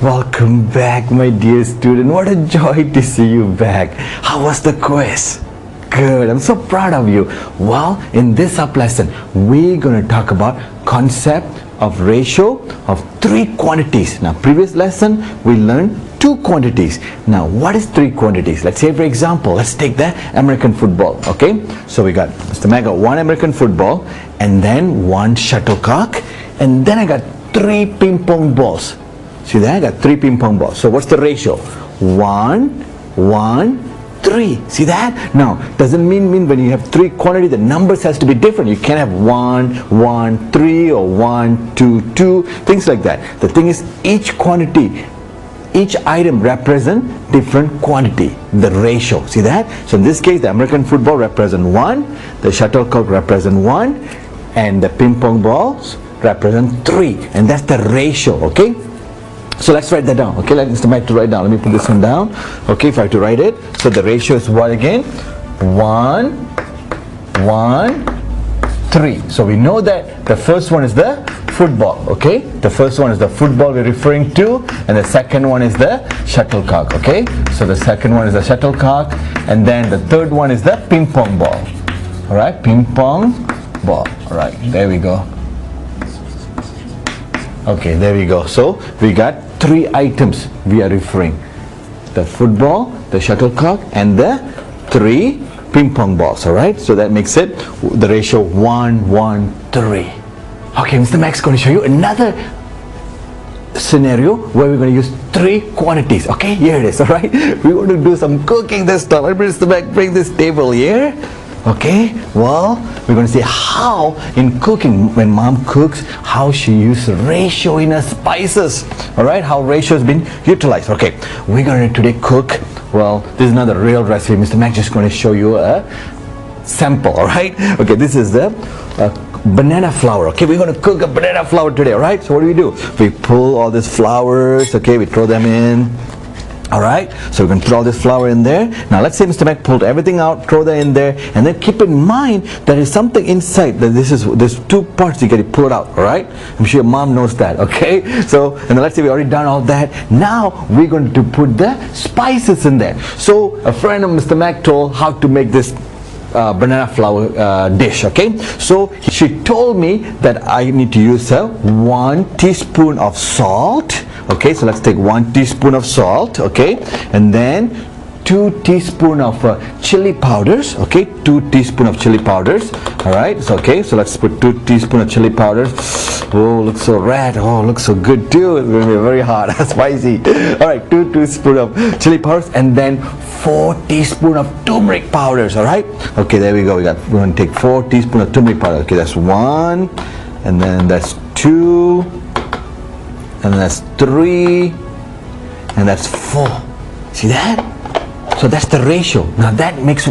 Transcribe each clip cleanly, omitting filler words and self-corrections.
Welcome back, my dear student. What a joy to see you back. How was the quiz? Good. I'm so proud of you. Well, in this up lesson, we're going to talk about concept of ratio of three quantities. Now, previous lesson, we learned two quantities. Now, what is three quantities? Let's say, for example, let's take the American football. Okay, so we got Mr. Mac got one American football and then one shuttlecock, and then I got three ping pong balls. See that? I got three ping pong balls. So what's the ratio? 1, 1, 3. See that? Now, doesn't mean when you have three quantities, the numbers has to be different. You can't have 1, 1, 3 or 1, 2, 2, things like that. The thing is, each quantity, each item represent different quantity, the ratio. See that? So in this case, the American football represent 1, the shuttlecock represent 1, and the ping pong balls represent 3. And that's the ratio, okay? So let's write that down. Okay, let Mr. Mike to write down. Let me put this one down. Okay, if I have to write it. So the ratio is what again? 1, 1, 3. So we know that the first one is the football. Okay, the first one is the football we're referring to, and the second one is the shuttlecock. Okay, so the second one is the shuttlecock, and then the third one is the ping pong ball. All right, ping pong ball. All right, there we go. Okay, there we go. So we got three items we are referring: the football, the shuttlecock, and the three ping pong balls. All right, so that makes it the ratio 1, 1, 3. Okay, Mr. Max is going to show you another scenario where we're going to use three quantities. Okay, here it is. All right, we want to do some cooking this time. Mr. Max, bring this table here. Okay, well, we're going to see how in cooking, when mom cooks, how she uses ratio in her spices. All right, how ratio has been utilized. Okay, we're going to today cook. Well, this is not a real recipe. Mr. Mac just going to show you a sample. All right, okay, this is the banana flour. Okay, we're going to cook a banana flour today. All right, so what do? We pull all these flours. Okay, we throw them in. Alright, so we're going to put all this flour in there. Now let's say Mr. Mac pulled everything out, throw that in there, and then keep in mind there is something inside. That there's two parts you got to pull it out. Alright, I'm sure your mom knows that. Okay, so and then let's say we already done all that. Now we're going to put the spices in there. So a friend of Mr. Mac told how to make this banana flour dish. Okay, so she told me that I need to use 1 teaspoon of salt. Okay, so let's take 1 teaspoon of salt. Okay, and then 2 teaspoon of chili powders. Okay, 2 teaspoon of chili powders. All right, so okay, so let's put 2 teaspoon of chili powders. Oh, looks so red. Oh, looks so good too. It's going to be very hot, spicy. All right, 2 teaspoon of chili powders, and then 4 teaspoon of turmeric powders. All right, okay, there we go. We're going to take 4 teaspoon of turmeric powder. Okay, that's 1, and then that's 2, and that's 3, and that's 4. See that? So that's the ratio. Now that makes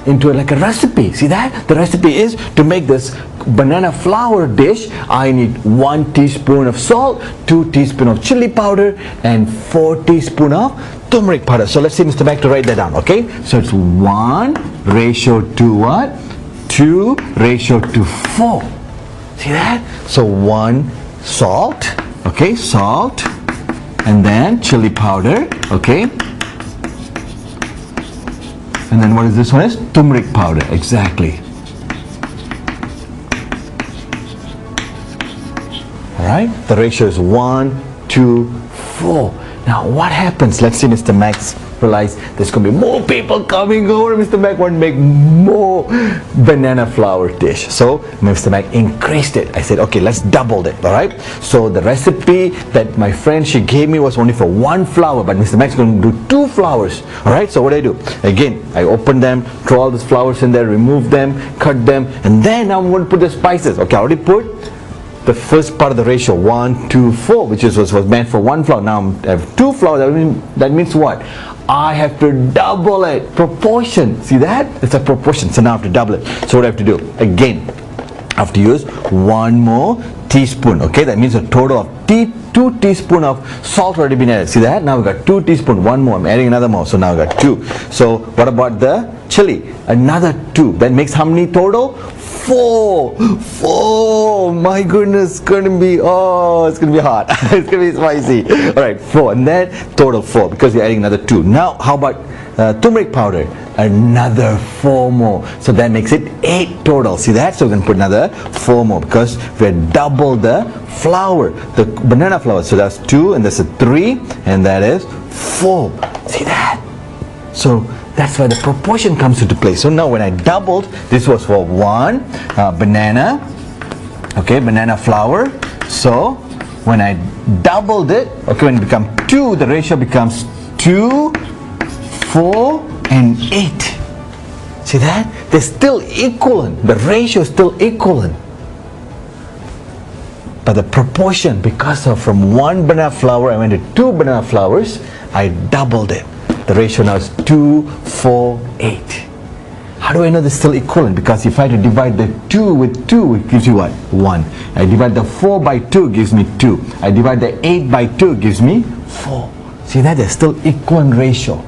into like a recipe. See that? The recipe is to make this banana flour dish. I need 1 teaspoon of salt, 2 teaspoon of chili powder, and 4 teaspoon of turmeric powder. So let's see Mr. Mac to write that down. Okay, so it's 1 ratio to what? 2 ratio to 4. See that? So 1 salt. Okay, salt, and then chili powder. Okay, and then what is this one? Is turmeric powder. Exactly. All right, the ratio is 1, 2, 4. Now what happens? Let's see Mr. Max realize there's going to be more people coming over. Mr. Mac want to make more banana flour dish. So Mr. Mac increased it. I said, okay, let's double it. All right. So the recipe that my friend she gave me was only for 1 flour, but Mr. Mac's going to do 2 flours. All right. So what do? Again, I open them, throw all these flours in there, remove them, cut them, and then I'm going to put the spices. Okay, I already put the first part of the ratio 1, 2, 4, which was meant for 1 flour. Now I have 2 flour. That means what? I have to double it. Proportion. See that? It's a proportion. So now I have to double it. So what I have to do? Again, I have to use 1 more teaspoon. Okay, that means a total of 2 2 teaspoons of salt already been added. See that? Now we got 2 teaspoons. One more. I'm adding another more. So now we got 2. So what about the chili? Another 2. That makes how many total? 4. 4. My goodness, it's gonna be it's gonna be hot. It's gonna be spicy. All right, 4, and then total 4 because you're adding another 2. Now how about turmeric powder? Another 4 more. So that makes it 8 total. See that? So we're gonna put another 4 more because we had doubled the flour, the banana flour. So that's 2, and that's a 3, and that is 4. See that? So that's where the proportion comes into play. So now when I doubled, this was for 1 banana, okay, banana flour. So when I doubled it, okay, when it becomes 2, the ratio becomes 2, 4, and 8. See that? They're still equivalent. The ratio is still equivalent. But the proportion, because of from 1 banana flour I went to 2 banana flours, I doubled it. The ratio now is 2, 4, 8. How do I know this is still equivalent? Because if I had to divide the 2 with 2, it gives you what? 1. I divide the 4 by 2, gives me 2. I divide the 8 by 2, gives me 4. See that? There's still equivalent ratio.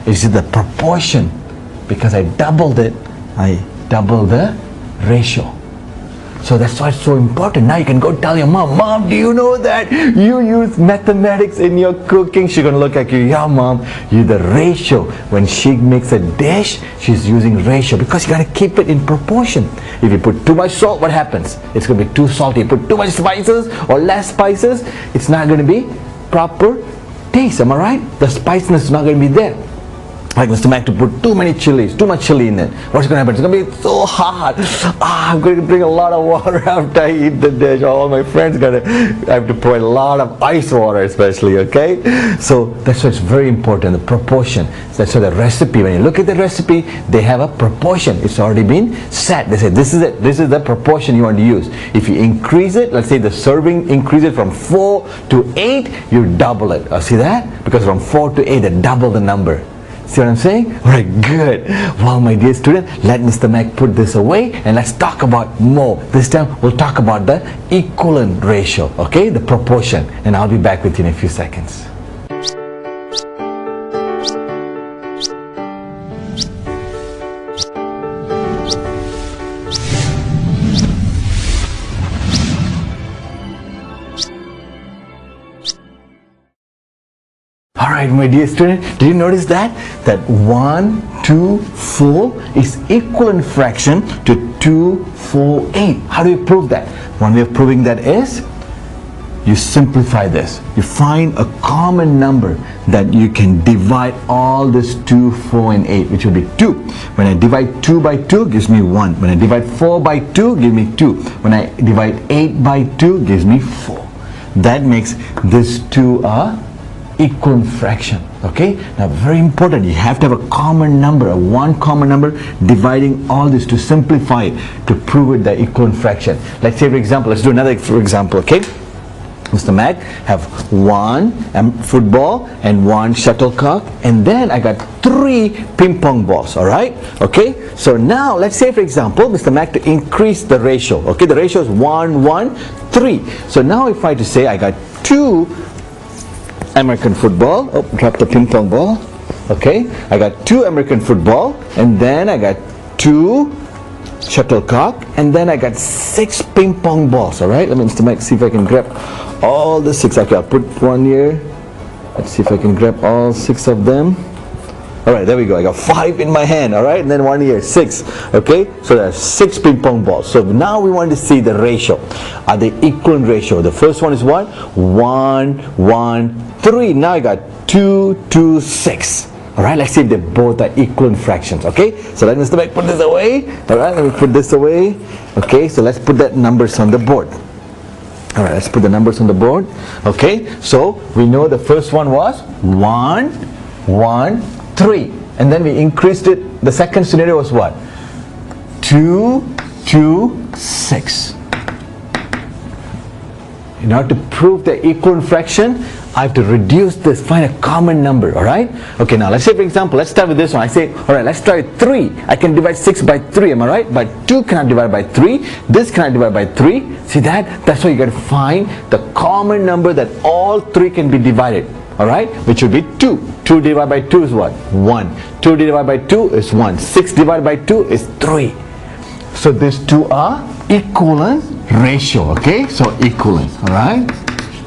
It's the proportion. Because I doubled it, I doubled the ratio. So that's why it's so important. Now you can go tell your mom, Mom, do you know that you use mathematics in your cooking? She's going to look at you, yeah, Mom, you the ratio. When she makes a dish, she's using ratio because you got to keep it in proportion. If you put too much salt, what happens? It's going to be too salty. You put too much spices or less spices, it's not going to be proper taste. Am I right? The spiciness is not going to be there. Like Mr. Mac to put too much chili in it. What's going to happen? It's going to be so hot. I'm going to drink a lot of water after I eat the dish. All my friends I have to put a lot of ice water especially, okay? So that's why it's very important, the proportion. That's why the recipe, when you look at the recipe, they have a proportion. It's already been set. They say this is it. This is the proportion you want to use. If you increase it, let's say the serving increase it from 4 to 8, you double it. See that? Because from 4 to 8, they double the number. See what I'm saying? Alright, good. Well, my dear student, let Mr. Mac put this away and let's talk about more. This time we'll talk about the equivalent ratio, okay? The proportion. And I'll be back with you in a few seconds. Alright, my dear student, did you notice that? That 1, 2, 4 is equivalent fraction to 2, 4, 8. How do you prove that? One way of proving that is, you simplify this. You find a common number that you can divide all this 2, 4, and 8, which will be 2. When I divide 2 by 2, gives me 1. When I divide 4 by 2, gives me 2. When I divide 8 by 2, gives me 4. That makes this 2 a equivalent fraction. Okay, now very important, you have to have a common number, one common number dividing all this to simplify it, to prove it the equivalent fraction. Let's say for example, let's do another example. Okay, Mr. Mac have 1 football and 1 shuttlecock, and then I got 3 ping pong balls. Alright, okay, so now let's say for example Mr. Mac to increase the ratio. Okay, the ratio is 1, 1, 3. So now if I to say I got 2 American football, drop the ping pong ball. Okay, I got 2 American football, and then I got 2 shuttlecock, and then I got 6 ping pong balls. Alright, let me see if I can grab all the 6. Okay, I'll put one here. Let's see if I can grab all 6 of them. Alright, there we go. I got 5 in my hand, alright, and then one here, 6. Okay, so there's 6 ping pong balls. So now we want to see the ratio. Are they equivalent ratio? The first one is what? 1, 1, 3. Now I got 2, 2, 6. Alright, let's see if they both are equivalent fractions. Okay, so let Mr. Mac put this away. Alright, let me put this away. Okay, so let's put that numbers on the board. Alright, let's put the numbers on the board. Okay, so we know the first one was 1, 1, 3. And then we increased it. The second scenario was what? 2, 2, 6. in order to prove the equivalent fraction, I have to reduce this, find a common number, alright? Okay, now let's say for example, let's start with this one. I say, alright, let's try 3. I can divide 6 by 3, am I right? But 2 cannot divide by 3. This cannot divide by 3. See that? That's why you got to find the common number that all 3 can be divided. Alright? Which would be 2. 2 divided by 2 is what? 1. 2 divided by 2 is 1. 6 divided by 2 is 3. So these two are equivalent ratio, okay? So equivalent, alright?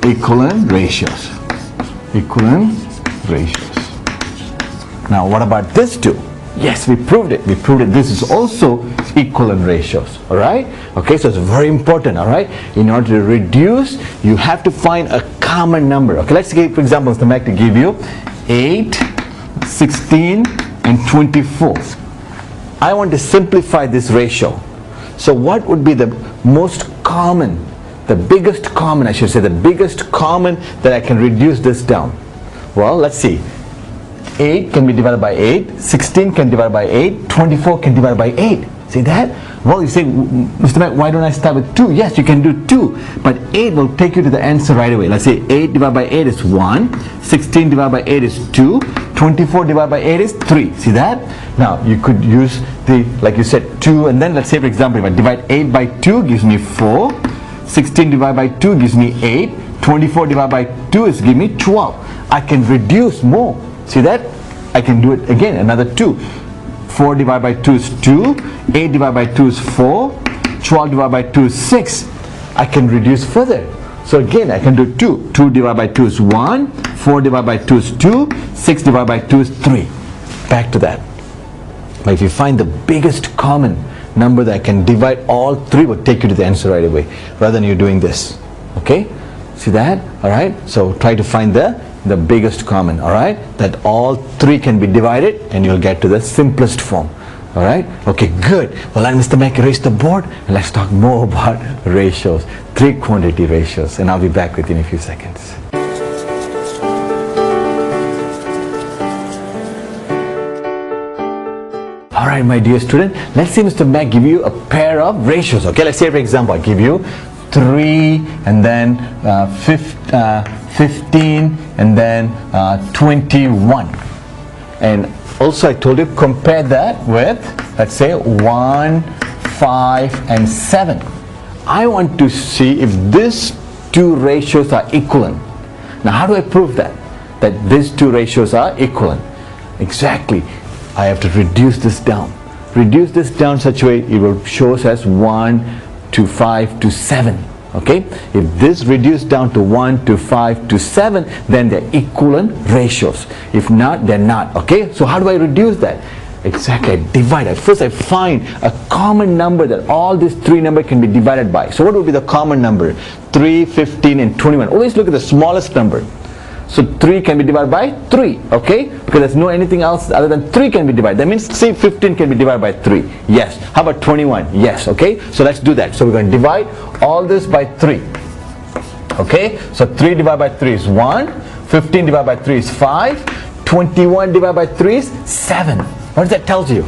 Equivalent ratios. Equivalent ratios. Now what about this two? Yes, we proved it. We proved it. This is also equivalent ratios, alright? Okay, so it's very important, alright? In order to reduce, you have to find a common number. Okay, let's say for example, Mr. Mac to give you 8, 16 and 24. I want to simplify this ratio. So what would be the most common, the biggest common, I should say, the biggest common that I can reduce this down? Well, let's see. 8 can be divided by 8, 16 can divide by 8, 24 can divide by 8. See that? Well, you say, Mr. Mac, why don't I start with 2? Yes, you can do 2, but 8 will take you to the answer right away. Let's say 8 divided by 8 is 1, 16 divided by 8 is 2, 24 divided by 8 is 3. See that? Now, you could use the, like you said, 2, and then let's say, for example, if I divide 8 by 2 gives me 4, 16 divided by 2 gives me 8, 24 divided by 2 is give me 12. I can reduce more. See that? I can do it again, another 2. 4 divided by 2 is 2, 8 divided by 2 is 4, 12 divided by 2 is 6. I can reduce further. So again, I can do 2. 2 divided by 2 is 1, 4 divided by 2 is 2, 6 divided by 2 is 3. Back to that. But if you find the biggest common number that I can divide all 3, will take you to the answer right away, rather than you doing this. Okay? See that? Alright? So try to find the biggest common, alright? That all 3 can be divided and you'll get to the simplest form. Alright? Okay, good. Well, let Mr. Mac erase the board and let's talk more about ratios. 3 quantity ratios, and I'll be back with you in a few seconds. Alright, my dear student, let's say Mr. Mac give you a pair of ratios. Okay, let's say for example, I give you 3 and then 15 and then 21. And also I told you compare that with, let's say, 1, 5 and 7. I want to see if these two ratios are equivalent. Now how do I prove that? That these two ratios are equivalent? Exactly. I have to reduce this down. Reduce this down such a way it will show us as 1 to 5 to 7. Okay? If this reduced down to 1 to 5 to 7, then they're equivalent ratios. If not, they're not. Okay? So how do I reduce that? Exactly, I divide it. First I find a common number that all these 3 numbers can be divided by. So what would be the common number? 3, 15 and 21. Always look at the smallest number. So 3 can be divided by 3, okay? Because there's no anything else other than 3 can be divided. That means, say 15 can be divided by 3. Yes. How about 21? Yes, okay? So let's do that. So we're going to divide all this by 3. Okay? So 3 divided by 3 is 1. 15 divided by 3 is 5. 21 divided by 3 is 7. What does that tell you?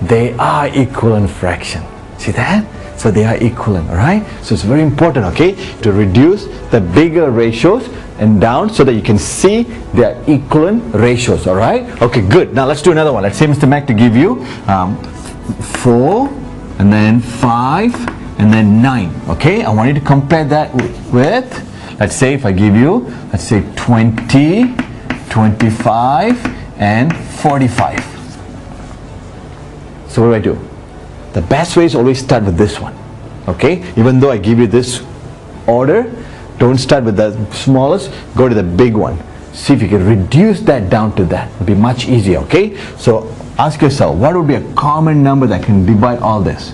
They are equivalent fraction. See that? So they are equivalent, alright? So it's very important, okay, to reduce the bigger ratios and down so that you can see their equivalent ratios, alright? Okay, good. Now let's do another one. Let's say Mr. Mac to give you 4 and then 5 and then 9, okay? I want you to compare that with, let's say if I give you, let's say 20, 25 and 45. So what do? The best way is always start with this one, okay? Even though I give you this order, don't start with the smallest, go to the big one. See if you can reduce that down to that. It'll be much easier, okay? So ask yourself, what would be a common number that can divide all this?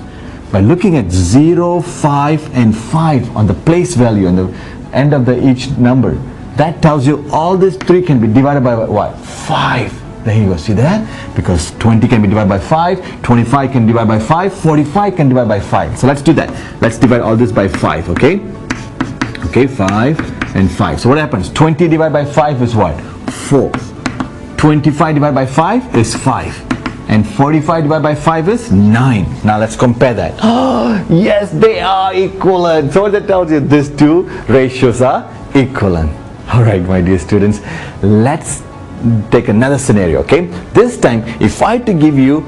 By looking at 0, 5 and 5 on the place value on the end of each number, that tells you all these 3 can be divided by what? 5. There you go, see that? Because 20 can be divided by 5, 25 can divide by 5, 45 can divide by 5. So let's do that. Let's divide all this by 5, okay? Okay, 5 and 5. So what happens? 20 divided by 5 is what? 4. 25 divided by 5 is 5. and 45 divided by 5 is 9. Now let's compare that. Yes, they are equivalent. So what that tells you, these two ratios are equivalent. Alright, my dear students, let's take another scenario, okay? This time, if I had to give you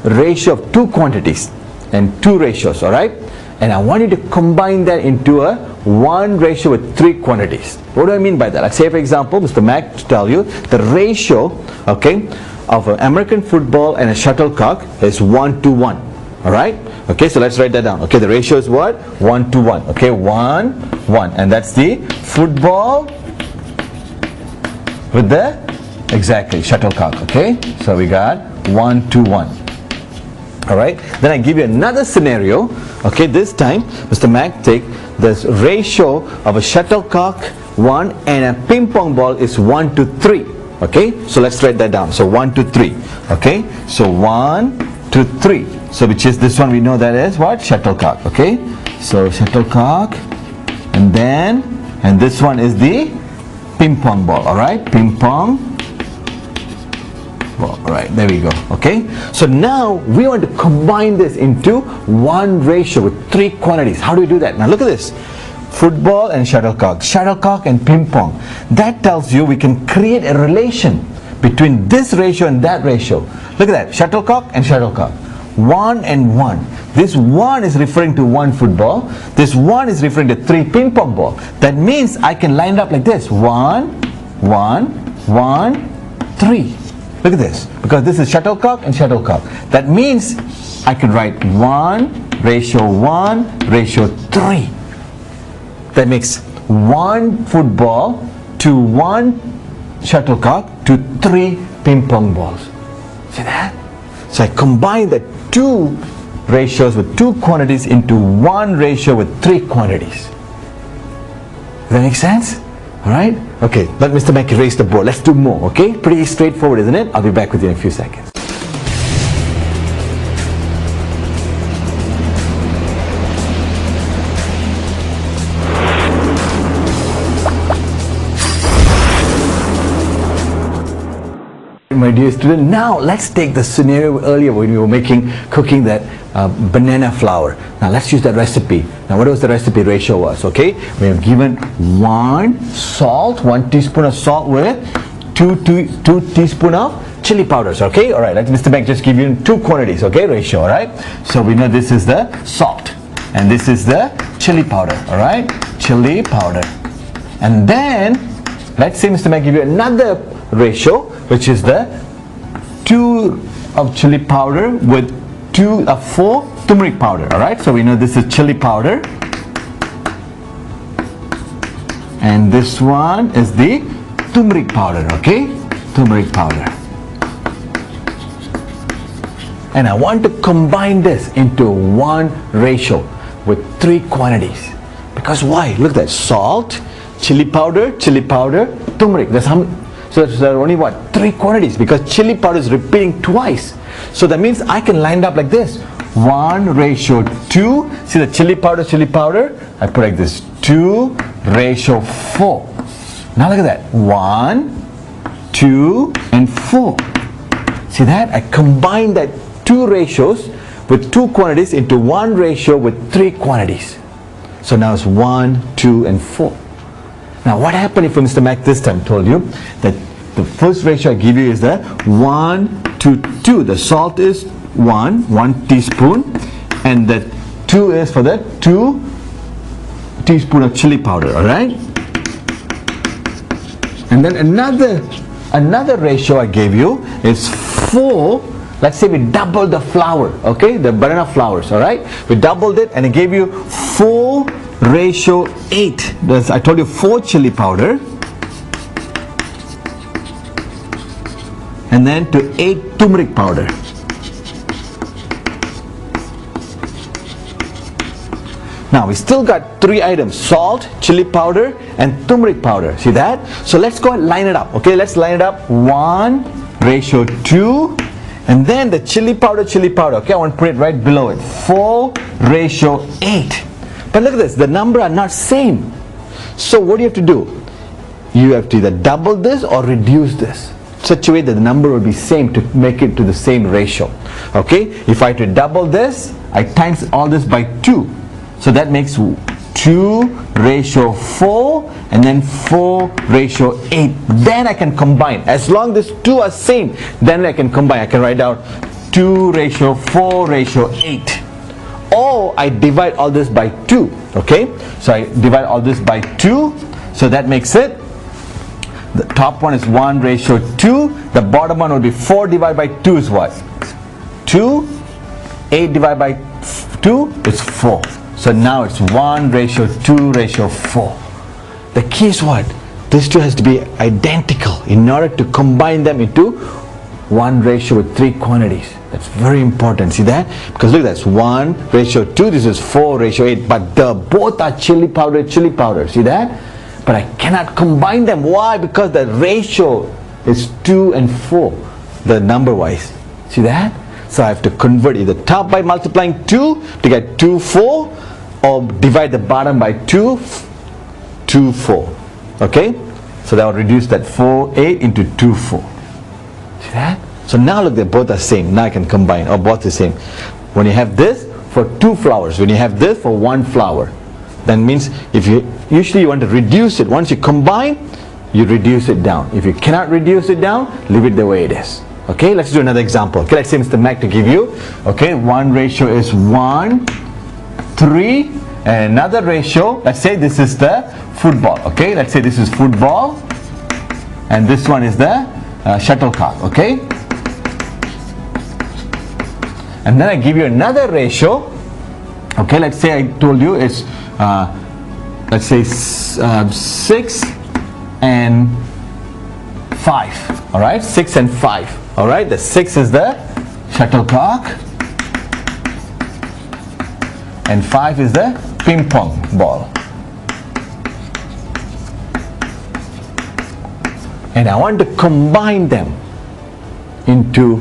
a ratio of two quantities and two ratios, alright? And I want you to combine that into a one ratio with three quantities. What do I mean by that? Let's say, for example, Mr. Mac to tell you the ratio, okay, of an American football and a shuttlecock is 1 to 1. Alright? Okay, so let's write that down. Okay, the ratio is what? 1 to 1. Okay, 1, 1. And that's the football with the, exactly, shuttlecock. Okay, so we got 1 to 1. Alright, then I give you another scenario. Okay, this time Mr. Mac take this ratio of a shuttlecock 1 and a ping pong ball is 1 to 3. Okay, so let's write that down. So 1 to 3. Okay, so 1 to 3. So which is this one, we know that is what? Shuttlecock. Okay, so shuttlecock, and then, and this one is the ping pong ball. Alright, ping pong ball. Alright, there we go. Okay, so now we want to combine this into one ratio with three quantities. How do we do that? Now look at this. Football and shuttlecock and ping pong. That tells you we can create a relation between this ratio and that ratio. Look at that, shuttlecock and shuttlecock. 1 and 1. This 1 is referring to one football. This 1 is referring to three ping pong ball. That means I can line it up like this. 1, 1, 1, 3. Look at this. Because this is shuttlecock and shuttlecock. That means I can write 1 ratio 3. That makes one football to one shuttlecock to three ping pong balls. See that? So I combine the two ratios with two quantities into one ratio with three quantities. Does that make sense? Alright? Okay, let Mr. Mac erase the board. Let's do more, okay? Pretty straightforward, isn't it? I'll be back with you in a few seconds. My dear student, now let's take the scenario earlier when we were cooking that banana flour. Now let's use that recipe. Now what was the recipe ratio was? Okay, we have given 1 teaspoon of salt with 2 teaspoon of chili powders. Okay, all right, let Mr. Mac just give you two quantities. Okay, ratio. All right, so we know this is the salt and this is the chili powder. All right, chili powder. And then let's say Mr. Mac give you another ratio, which is the 2 of chili powder with 4 turmeric powder. Alright, so we know this is chili powder, and this one is the turmeric powder. Okay, turmeric powder. And I want to combine this into one ratio with three quantities. Because why? Look at that, salt, chili powder, turmeric. That's how many. So there's only what? Three quantities, because chili powder is repeating twice. So that means I can line it up like this. 1 ratio 2. See the chili powder, I put like this. 2 ratio 4. Now look at that. 1, 2, and 4. See that? I combine that two ratios with two quantities into one ratio with three quantities. So now it's 1, 2, and 4. Now what happened if Mr. Mac this time told you that the first ratio I give you is the 1 to 2. The salt is 1 teaspoon, and the 2 is for the 2 teaspoon of chili powder. Alright? And then another ratio I gave you is 4. Let's say we doubled the flour, okay, the banana flours. Alright? We doubled it and it gave you 4 ratio 8. I told you 4 chili powder, and then to 8 turmeric powder. Now we still got three items: salt, chili powder, and turmeric powder. See that? So let's go and line it up. Okay, let's line it up. 1 ratio 2, and then the chili powder. Okay, I want to put it right below it. 4 ratio 8. But look at this, the number are not same. So what do you have to do? You have to either double this or reduce this. such a way that the number will be same to make it to the same ratio. Okay, if I to double this, I times all this by 2, so that makes 2:4, and then 4:8. Then I can combine. As long as these two are same, then I can combine. I can write down 2:4:8. Or I divide all this by 2. Okay, so I divide all this by 2, so that makes it, the top one is 1:2, the bottom one will be 4 divided by 2 is what? 2. 8 divided by 2 is 4. So now it's 1:2:4. The key is what? These two has to be identical in order to combine them into one ratio with 3 quantities. That's very important. See that? Because look, that's 1:2. This is 4:8. But both are chili powder. See that? But I cannot combine them. Why? Because the ratio is 2 and 4, the number wise. See that? So I have to convert either top by multiplying 2 to get 2:4, or divide the bottom by 2:4. Okay? So that will reduce that 4:8 into 2:4. See that? So now look, they both are same. Now I can combine, or both the same. When you have this for 2 flowers, when you have this for 1 flower, that means if you usually you want to reduce it. Once you combine, you reduce it down. If you cannot reduce it down, leave it the way it is. Okay, let's do another example. Okay, let's say Mr. Mac to give you. Okay, one ratio is 1, 3, and another ratio. Let's say this is the football. Okay, let's say this is football, and this one is the shuttlecock. Okay, and then I give you another ratio. Okay, let's say I told you it's let's say 6 and 5. All right, 6 and 5. All right, the 6 is the shuttlecock, and 5 is the ping pong ball. And I want to combine them into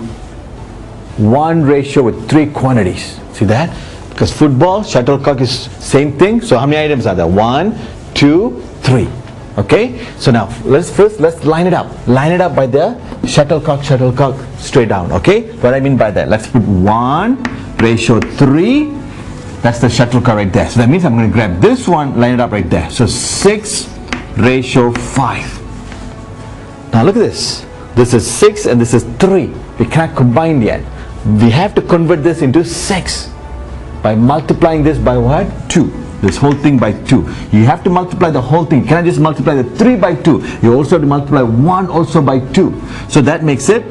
one ratio with 3 quantities. See that? Because football, shuttlecock is same thing. So how many items are there? 1, 2, 3. Okay, so now let's line it up. Line it up by the shuttlecock straight down. Okay, what I mean by that, let's put 1:3. That's the shuttlecock right there. So that means I'm going to grab this one, line it up right there. So 6:5. Now look at this. This is 6 and this is 3. We can't combine yet. We have to convert this into 6 by multiplying this by what? 2. This whole thing by 2. You have to multiply the whole thing. You cannot just multiply the 3 by 2. You also have to multiply 1 also by 2. So that makes it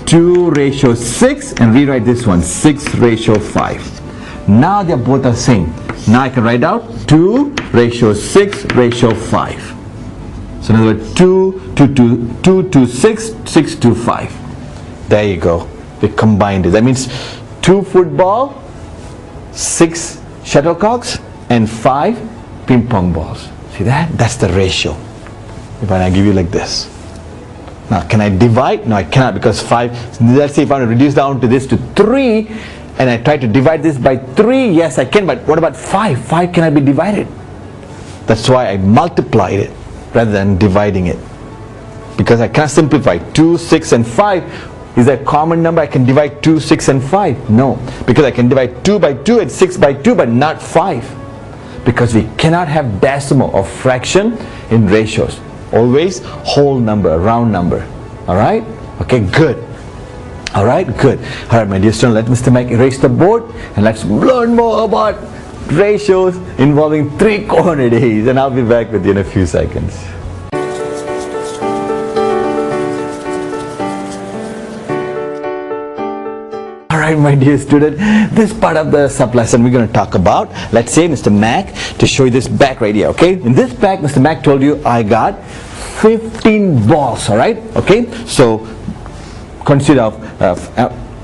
2:6, and rewrite this one 6:5. Now they both are same. Now I can write out 2:6:5. So in other words, 2 to 6, 6 to 5. There you go. We combined it. That means 2 football, 6 shuttlecocks, and 5 ping pong balls. See that? That's the ratio. If I give you like this. Now can I divide? No, I cannot, because 5, let's say if I want to reduce down to this to 3, and I try to divide this by 3, yes I can, but what about 5? 5 cannot be divided. That's why I multiplied it rather than dividing it. Because I can't simplify. 2, 6 and 5. Is there a common number I can divide 2, 6 and 5? No. Because I can divide 2 by 2 and 6 by 2, but not 5. Because we cannot have decimal or fraction in ratios. Always whole number, round number. Alright? Okay, good. Alright, good. Alright, my dear student, let Mr. Mac erase the board and let's learn more about ratios involving 3 quantities. And I'll be back with you in a few seconds. Alright, my dear student, this part of the sub-lesson we're going to talk about, let's say Mr. Mac, to show you this bag right here, okay? In this bag, Mr. Mac told you I got 15 balls, alright? Okay, so consider of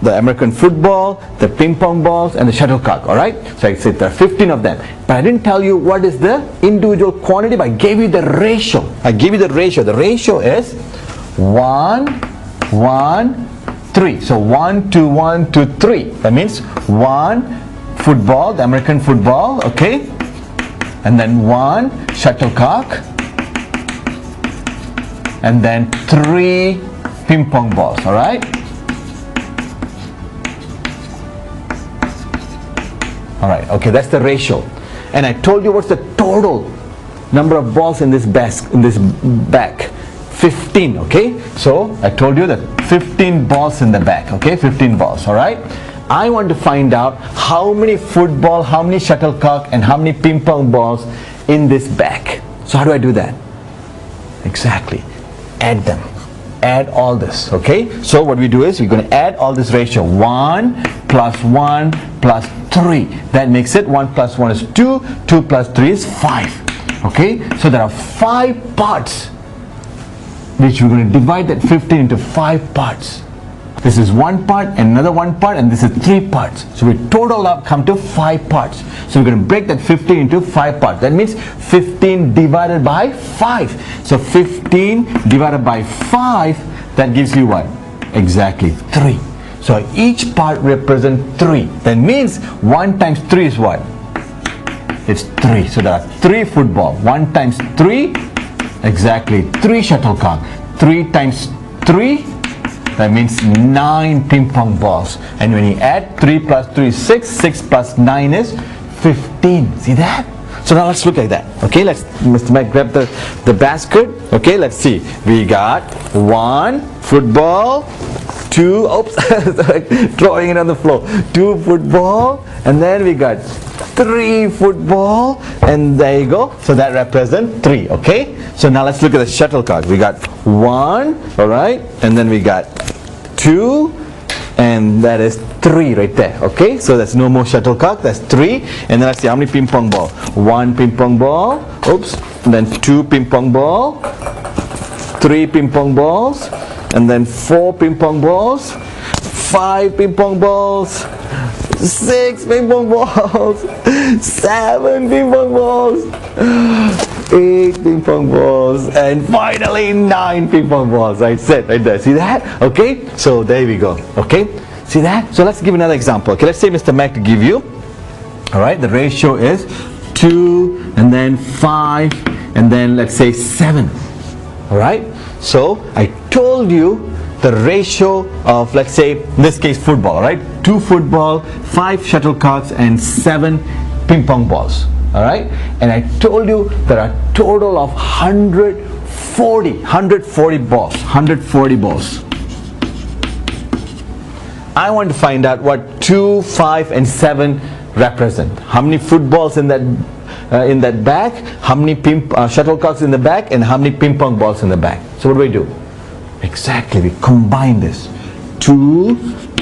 the American football, the ping pong balls, and the shuttlecock, alright? So I said there are 15 of them. But I didn't tell you what is the individual quantity, but I gave you the ratio. I gave you the ratio. The ratio is 1, 1, 3. So 1 to 1 to 3. That means 1 football, the American football, okay? And then 1 shuttlecock. And then 3 ping pong balls, all right? All right, okay, that's the ratio. And I told you what's the total number of balls in this bag. 15, okay? So I told you that 15 balls in the bag, okay? 15 balls, all right? I want to find out how many football, how many shuttlecock, and how many ping pong balls in this bag. So how do I do that? Exactly. Add them. Add all this, okay? So what we do is we're going to add all this ratio. 1 plus 1 plus 3. That makes it 1 plus 1 is 2. 2 plus 3 is 5. Okay? So there are 5 parts, which we're going to divide that 15 into 5 parts. This is 1 part, another 1 part, and this is 3 parts. So we total up come to 5 parts. So we're going to break that 15 into 5 parts. That means 15 divided by 5. So 15 divided by 5, that gives you what? Exactly 3. So each part represents 3. That means 1 times 3 is what? It's 3. So there are 3 football. 1 times 3, exactly 3 shuttlecock. 3 times 3, that means 9 ping pong balls. And when you add 3 plus 3 is 6, 6 plus 9 is 15. See that? So now let's look at that. Okay, let's, Mr. Mac, grab the basket. Okay, let's see. We got 1 football, 2, oops, throwing it on the floor. 2 football, and then we got 3 football, and there you go. So that represents 3, okay? So now let's look at the shuttlecock. We got 1, all right, and then we got 2, and that is 3 right there, okay? So there's no more shuttlecock, that's 3. And then let's see how many ping pong ball. 1 ping pong ball, oops, and then 2 ping pong ball, 3 ping pong balls, and then 4 ping pong balls, 5 ping pong balls, 6 ping pong balls, 7 ping pong balls, 8 ping pong balls, and finally 9 ping pong balls. I said right there. See that? Okay. So there we go. Okay. See that? So let's give another example. Okay. Let's say Mr. Mac to give you. All right. The ratio is 2, and then 5, and then let's say 7. All right. So I told you the ratio of, let's say, in this case, football. All right. 2 football, 5 shuttlecocks, and 7 ping pong balls. All right, and I told you there are total of 140 balls. 140 balls. I want to find out what 2, 5, and 7 represent. How many footballs in that bag? How many shuttlecocks in the bag? And how many ping pong balls in the bag? So what do? Exactly, we combine this. 2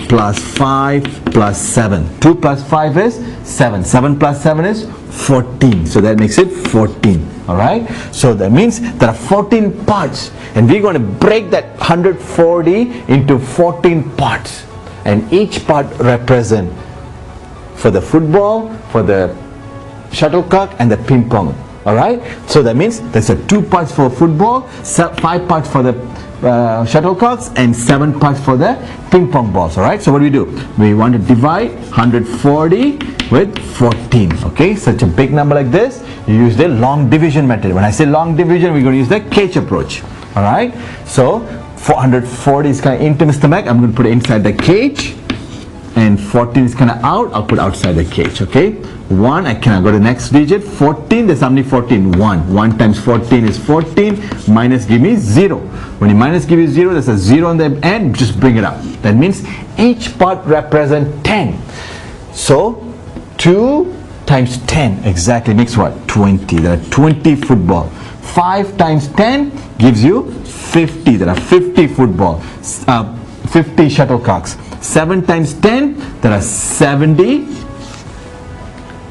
plus 5 plus 7. 2 plus 5 is 7. 7 plus 7 is 14. So that makes it 14. Alright? So that means there are 14 parts. And we're going to break that 140 into 14 parts. And each part represent for the football, for the shuttlecock, and the ping pong. Alright? So that means there's 2 parts for football, 5 parts for the shuttlecocks, and 7 parts for the ping pong balls. Alright, so what do? We want to divide 140 with 14. Okay, such a big number like this, you use the long division method. When I say long division, we're going to use the cage approach. Alright, so 440 is kind of into Mr. Mac. I'm going to put it inside the cage, and 14 is kind of out. I'll put outside the cage. Okay, 1, I cannot go to the next digit. 14, there's how many 14? 1. 1 times 14 is 14. Minus give me 0. When you minus give you 0, there's a 0 on the end, just bring it up. That means each part represents 10. So 2 times 10 exactly makes what? 20. There are 20 football. 5 times 10 gives you 50. There are 50 football. 50 shuttlecocks. 7 times 10, there are 70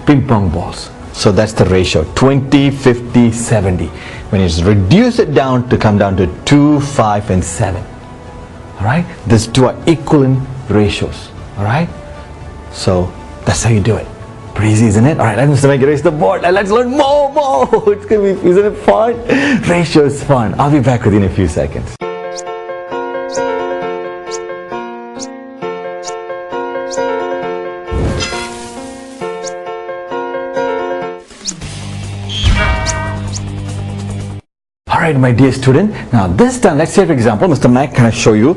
ping pong balls. So that's the ratio, 20, 50, 70. When you reduce it down to come down to 2, 5, and 7. Alright, these 2 are equivalent ratios. Alright, so that's how you do it. Pretty easy, isn't it? Alright, let's erase the board and let's learn more. It's gonna be, isn't it fun? Ratio is fun. I'll be back with you in a few seconds. Alright, my dear student, now this time, let's say for example, Mr. Mac, can I show you?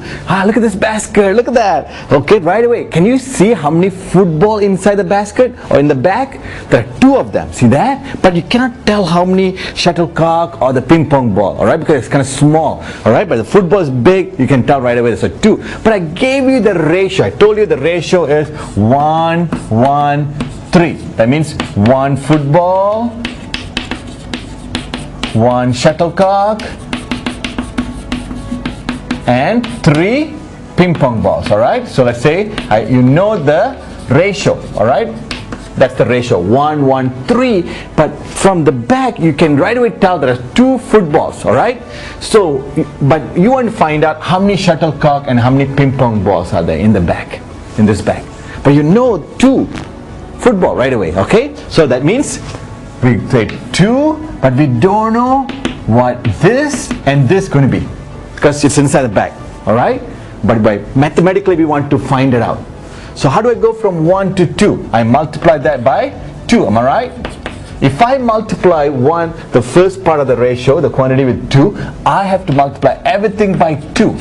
Look at this basket, look at that. Okay, right away, can you see how many football inside the basket or in the bag? There are 2 of them, see that? But you cannot tell how many shuttlecock or the ping pong ball, alright, because it's kind of small, alright, but the football is big, you can tell right away there's a 2. But I gave you the ratio, I told you the ratio is 1, 1, 3. That means 1 football, 1 shuttlecock, and 3 ping pong balls. Alright, so let's say you know the ratio. Alright, that's the ratio 1, 1, 3. But from the back you can right away tell there are 2 footballs. Alright, so but you want to find out how many shuttlecock and how many ping pong balls are there in the back, in this bag. But you know 2 football right away. Okay, so that means we say 2, but we don't know what this and this going to be because it's inside the bag. Alright, but by mathematically we want to find it out. So how do I go from 1 to 2? I multiply that by 2, am I right? If I multiply 1, the first part of the ratio, the quantity, with 2, I have to multiply everything by 2.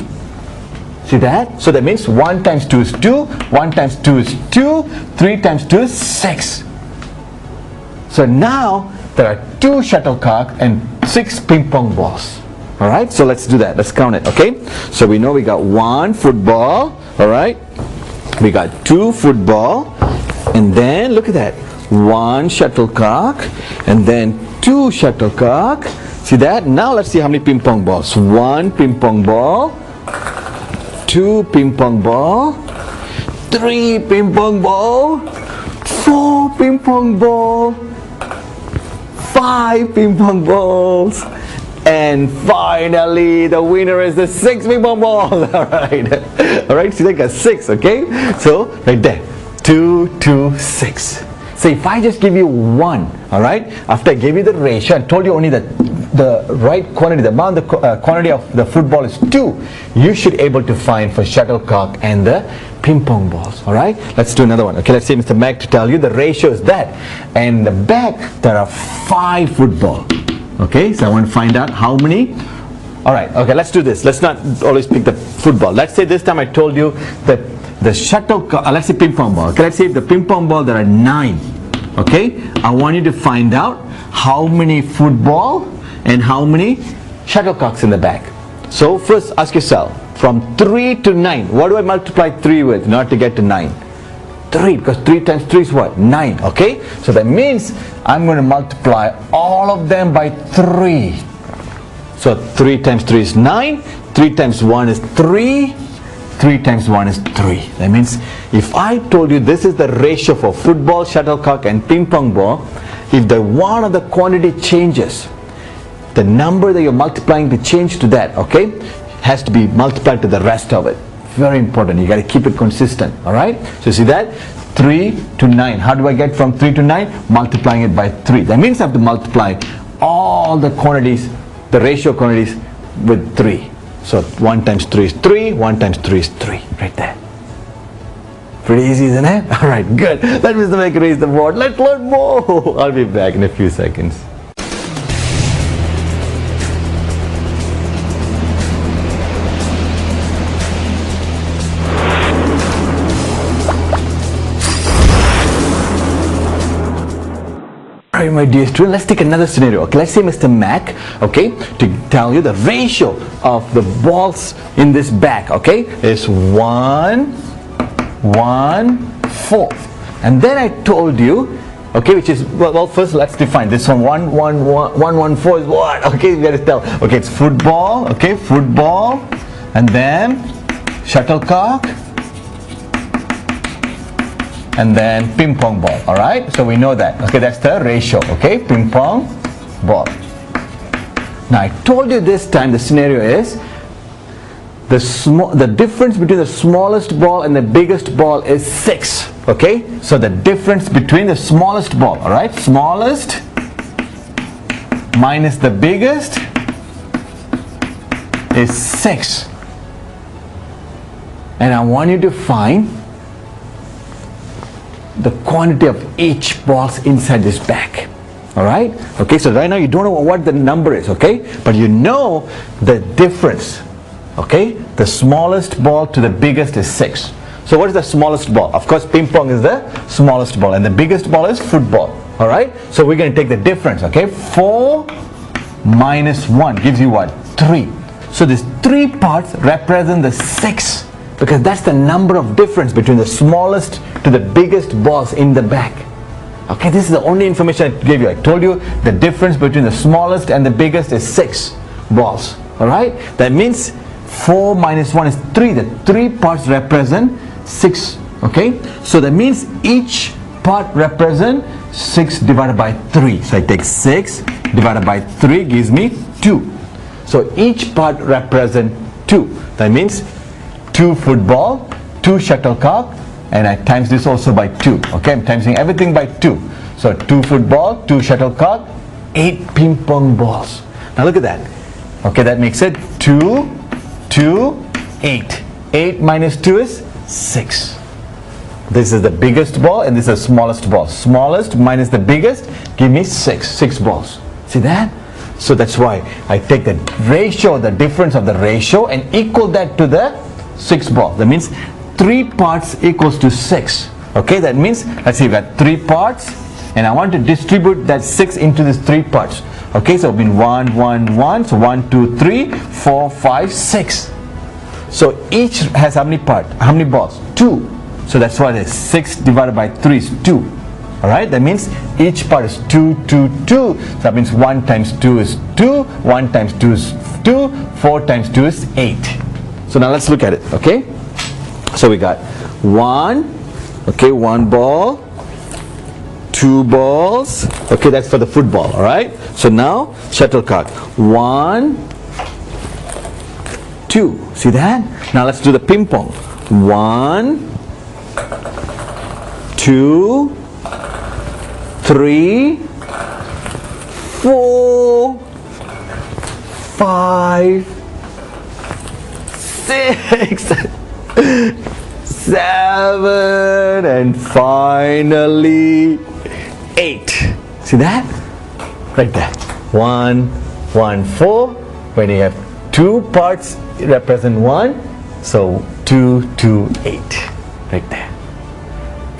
See that? So that means 1 times 2 is 2, 1 times 2 is 2, 3 times 2 is 6. So now there are 2 shuttlecock and 6 ping pong balls. Alright, so let's do that. Let's count it, okay? So we know we got 1 football, alright? We got 2 football, and then look at that. 1 shuttlecock, and then 2 shuttlecock. See that? Now let's see how many ping pong balls. 1 ping pong ball, 2 ping pong ball, 3 ping pong ball, 4 ping pong ball, 5 ping pong balls, and finally the winner is the 6 ping pong balls. Alright, see that got 6, okay? So right there, 2, 2, 6. So if I just give you 1, alright, after I gave you the ratio and told you only the right quantity, the amount, the quantity of the football is 2, you should able to find for shuttlecock and the ping pong balls. Alright, let's do another one. Okay, let's say Mr. Mac to tell you the ratio is that, and in the back there are 5 football. Okay, so I want to find out how many. Alright, okay, let's do this. Let's not always pick the football. Let's say this time I told you that the shuttlecock, let's say ping pong ball. Okay, let's say the ping pong ball there are 9. Okay, I want you to find out how many football and how many shuttlecocks in the back. So first ask yourself, from 3 to 9, what do I multiply 3 with not to get to 9? 3, because 3 times 3 is what? 9. Okay, so that means I'm going to multiply all of them by 3. So 3 times 3 is 9, 3 times 1 is 3, 3 times 1 is 3. That means if I told you this is the ratio for football, shuttlecock and ping pong ball, if the one of the quantity changes, the number that you're multiplying to change to that, okay, has to be multiplied to the rest of it. Very important, you got to keep it consistent. Alright, so see that? 3 to 9. How do I get from 3 to 9? Multiplying it by 3. That means I have to multiply all the quantities, the ratio quantities, with 3. So 1 times 3 is 3, 1 times 3 is 3, right there. Pretty easy, isn't it? Alright, good. Let Mr. Mac raise the board. Let's learn more. I'll be back in a few seconds. Alright, my dear student, let's take another scenario. Okay, let's say Mr. Mac, okay, to tell you the ratio of the balls in this bag, okay, is 1, 1, 4. And then I told you, okay, which is, well first let's define this one. 1, 1, 1, 1, 1, 4 is what? Okay, you got to tell. Okay, it's football, okay, football, and then shuttlecock, and then ping pong ball. Alright, so we know that. Okay, that's the ratio. Okay, ping pong ball. Now I told you this time the scenario is the difference between the smallest ball and the biggest ball is 6. Okay, so the difference between the smallest ball, alright, smallest minus the biggest is 6. And I want you to find the quantity of each balls inside this bag. Alright? Okay, so right now you don't know what the number is, okay? But you know the difference. Okay? The smallest ball to the biggest is 6. So what is the smallest ball? Of course, ping pong is the smallest ball, and the biggest ball is football. Alright? So we're going to take the difference, okay? 4 minus 1 gives you what? 3. So these 3 parts represent the 6, because that's the number of difference between the smallest to the biggest balls in the bag. Okay, this is the only information I gave you. I told you the difference between the smallest and the biggest is 6 balls. Alright? That means 4 minus 1 is 3. The 3 parts represent 6. Okay? So that means each part represents 6 divided by 3. So I take 6 divided by 3 gives me 2. So each part represents 2. That means 2 football, 2 shuttlecock, and I times this also by 2. Okay, I'm timesing everything by 2. So 2 football, 2 shuttlecock, 8 ping pong balls. Now look at that. Okay, that makes it 2, 2, 8. 8 minus 2 is 6. This is the biggest ball and this is the smallest ball. Smallest minus the biggest give me 6 balls. See that? So that's why I take the ratio, the difference of the ratio, and equal that to the 6 ball. That means 3 parts equals to 6. Okay, that means, let's see, we've got 3 parts, and I want to distribute that 6 into these 3 parts. Okay, so it's been 1, 1, 1, so 1, 2, 3, 4, 5, 6. So each has how many parts? How many balls? 2. So that's why the 6 divided by 3 is 2. Alright, that means each part is 2, 2, 2. So that means 1 times 2 is 2, 1 times 2 is 2, 4 times 2 is 8. So now let's look at it, okay? So we got 1, okay, 1 ball, 2 balls, okay, that's for the football, alright? So now, shuttlecock, 1, 2, see that? Now let's do the ping pong. 1, 2, 3, 4, 5, 6, 7, and finally 8. See that? Right there. 1, 1, 4. When you have 2 parts, it represents 1. So 2, 2, 8. Right there.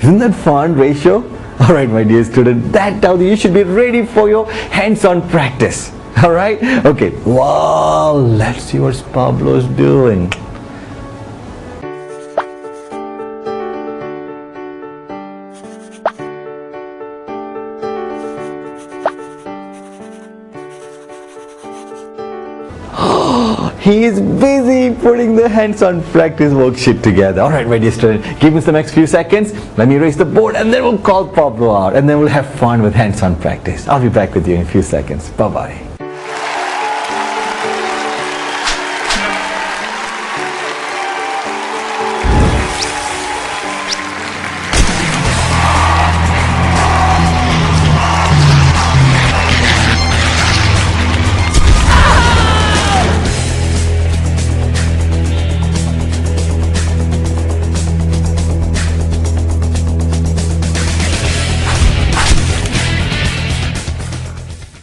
Isn't that fun ratio? Alright, my dear student, that now you should be ready for your hands-on practice. Alright? Okay. Wow, let's see what Pablo's doing. He is busy putting the hands-on practice worksheet together. Alright, my dear student, give me the next few seconds. Let me erase the board and then we'll call Pablo out and then we'll have fun with hands-on practice. I'll be back with you in a few seconds. Bye-bye.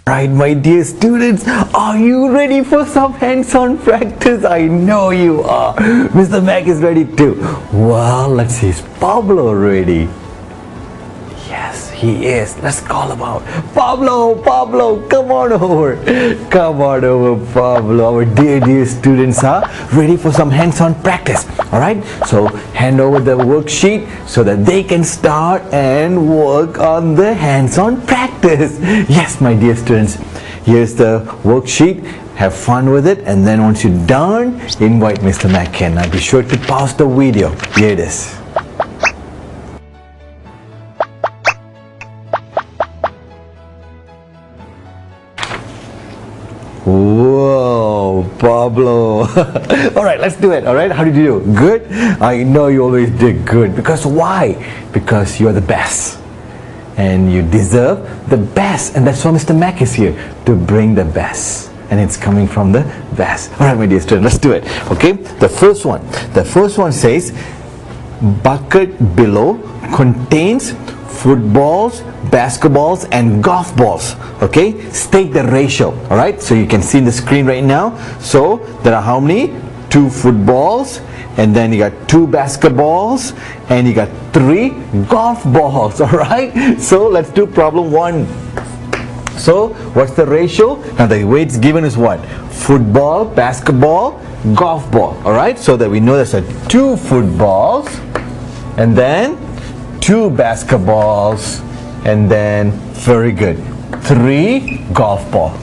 Right, my dear students, are you ready for some hands-on practice? I know you are. Mr. Mac is ready too. Well, let's see, is Pablo ready? Yes, he is. Let's call him out. Pablo, come on over. Come on over, Pablo. Our dear students are ready for some hands-on practice. Alright, so hand over the worksheet so that they can start and work on the hands-on practice. Yes, my dear students, here's the worksheet. Have fun with it, and then once you're done, invite Mr. Mac in. Now be sure to pause the video. Here it is. Whoa, Pablo. Alright, let's do it. Alright, how did you do? Good? I know you always did good. Because why? Because you're the best. And you deserve the best. And that's why Mr. Mac is here, to bring the best. And it's coming from the best. Alright, my dear student, let's do it. Okay, the first one. The first one says, bucket below contains footballs, basketballs, and golf balls. Okay, state the ratio. All right, so you can see in the screen right now. So there are how many? 2 footballs, and then you got 2 basketballs, and you got 3 golf balls. All right, so let's do problem 1. So what's the ratio? Now the way it's given is what? Football, basketball, golf ball. All right, so that we know there's 2 footballs, and then 2 basketballs, and then very good, 3 golf ball.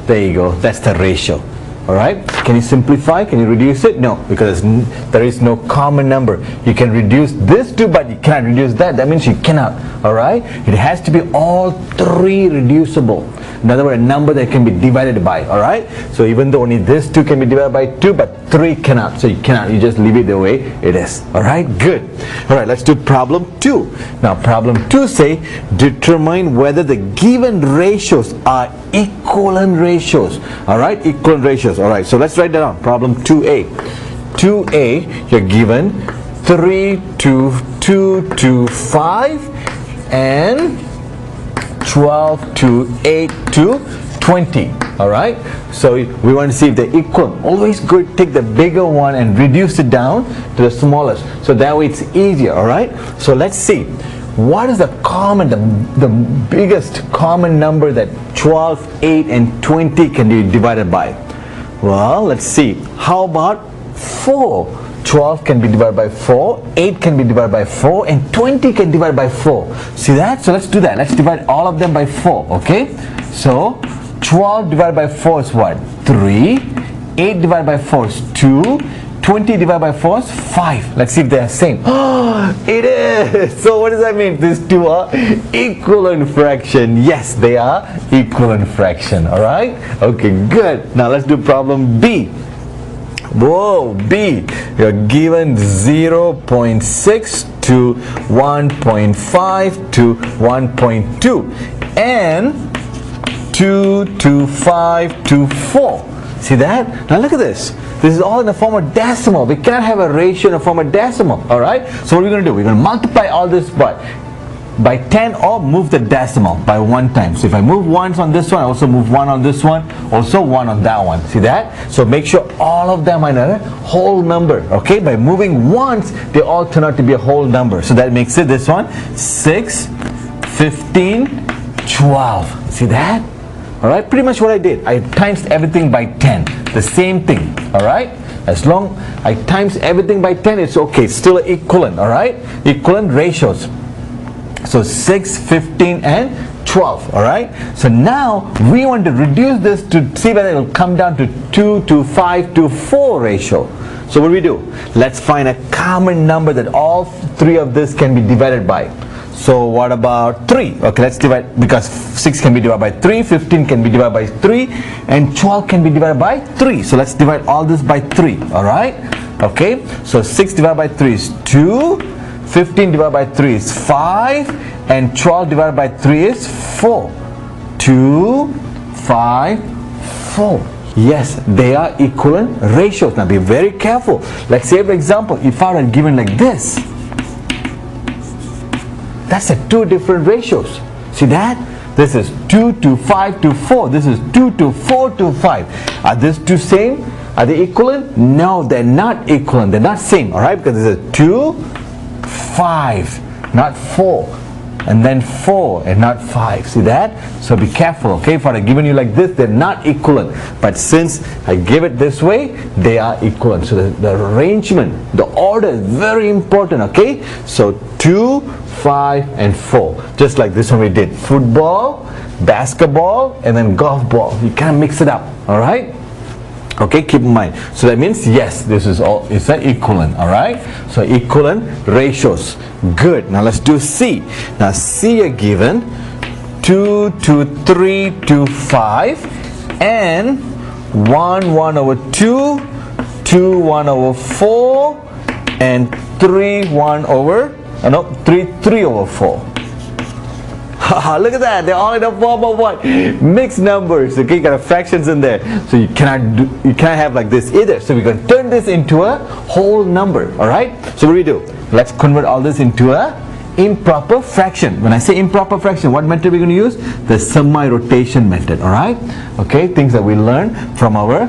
There you go, that's the ratio. All right, can you simplify? Can you reduce it? No, because there is no common number. You can reduce this too, but you cannot reduce that. That means you cannot. All right, it has to be all 3 reducible. In other words, a number that can be divided by. All right, so even though only this 2 can be divided by 2, but 3 cannot. So you cannot. You just leave it the way it is. All right, good. All right, let's do problem 2. Now problem 2 say determine whether the given ratios are equivalent ratios. All right, equivalent ratios. All right, so let's write that down. Problem 2a. 2a, you're given 3 to 2 to 5 and 12 to 8 to 20. All right, so we want to see if they're equal. Always good, take the bigger one and reduce it down to the smallest, so that way it's easier. All right, so let's see what is the common, the biggest common number that 12, 8 and 20 can be divided by. Well, let's see. How about 4? 12 can be divided by 4, 8 can be divided by 4, and 20 can divide by 4. See that? So let's do that. Let's divide all of them by 4. Okay, so 12 divided by 4 is what? 3. 8 divided by 4 is 2. 20 divided by 4 is 5. Let's see if they are same. Oh, it is. So what does that mean? These 2 are equivalent fraction. Yes, they are equivalent fraction. All right, okay, good. Now let's do problem B. Whoa, B, you're given 0.6 to 1.5 to 1.2 and 2 to 5 to 4. See that? Now look at this. This is all in the form of decimal. We cannot have a ratio in the form of decimal. All right, so what are we going to do? We're going to multiply all this by 10 or move the decimal by 1 time. So if I move 1s on this one, I also move 1 on this one, also 1 on that one. See that? So make sure all of them are in a whole number. Okay, by moving 1s, they all turn out to be a whole number. So that makes it this one 6, 15, 12. See that? All right, pretty much what I did. I times everything by 10. The same thing. All right, as long I times everything by 10, it's okay. It's still equivalent. All right, equivalent ratios. So 6, 15 and 12. All right, so now we want to reduce this to see whether it will come down to 2 to 5 to 4 ratio. So what do we do? Let's find a common number that all 3 of this can be divided by. So what about 3? Okay, let's divide, because 6 can be divided by 3, 15 can be divided by 3, and 12 can be divided by 3. So let's divide all this by 3. All right, okay, so 6 divided by 3 is 2, 15 divided by 3 is 5, and 12 divided by 3 is 4. 2, 5, 4. Yes, they are equivalent ratios. Now be very careful. Let's say, for example, if I were given like this, that's 2 different ratios. See that? This is 2 to 5 to 4. This is 2 to 4 to 5. Are these 2 same? Are they equivalent? No, they're not equivalent. They're not same. All right, because this is 2, 5, not 4. And then 4 and not 5. See that? So be careful. Okay, if I had given you like this, they're not equivalent. But since I give it this way, they are equivalent. So the arrangement, the order is very important. Okay, so 2, 5 and 4, just like this one we did. Football, basketball, and then golf ball. You can't mix it up. All right, okay, keep in mind. So that means yes, this is all, it's an equivalent. All right, so equivalent ratios. Good. Now let's do C. Now C are given 2 to 3 to 5 and 1 over 2, 2 1 over 4, and 3 1 over 3 over 4. Look at that, they're all in the form of what? Mixed numbers. Okay, you got fractions in there, so you cannot have like this either. So we're going to turn this into a whole number. All right, so what do we do? Let's convert all this into a improper fraction. When I say improper fraction, what method we're going to use? The semi-rotation method, alright? Okay, things that we learn from our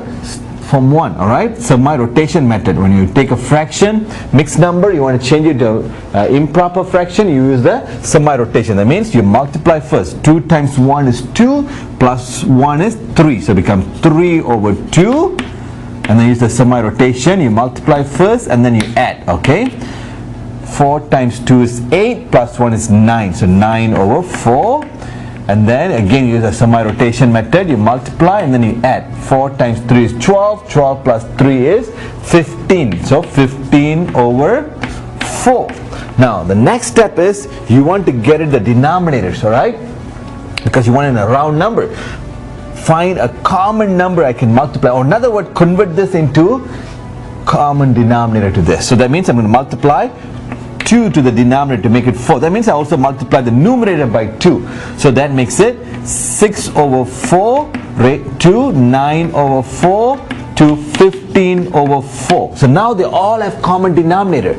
Form 1, alright? Semi-rotation method. When you take a fraction, mixed number, you want to change it to improper fraction, you use the semi-rotation. That means you multiply first. 2 times 1 is 2, plus 1 is 3. So it becomes 3 over 2. And then use the semi-rotation. You multiply first and then you add, okay? 4 times 2 is 8, plus 1 is 9. So 9 over 4. And then again use a semi-rotation method. You multiply and then you add. 4 times 3 is 12. 12 plus 3 is 15. So 15 over 4. Now the next step is you want to get it the denominators, alright? Because you want it in a round number. Find a common number I can multiply. Or in other words, convert this into common denominator to this. So that means I'm going to multiply 2 to the denominator to make it 4. That means I also multiply the numerator by 2. So that makes it 6 over 4 to 9 over 4 to 15 over 4. So now they all have common denominator.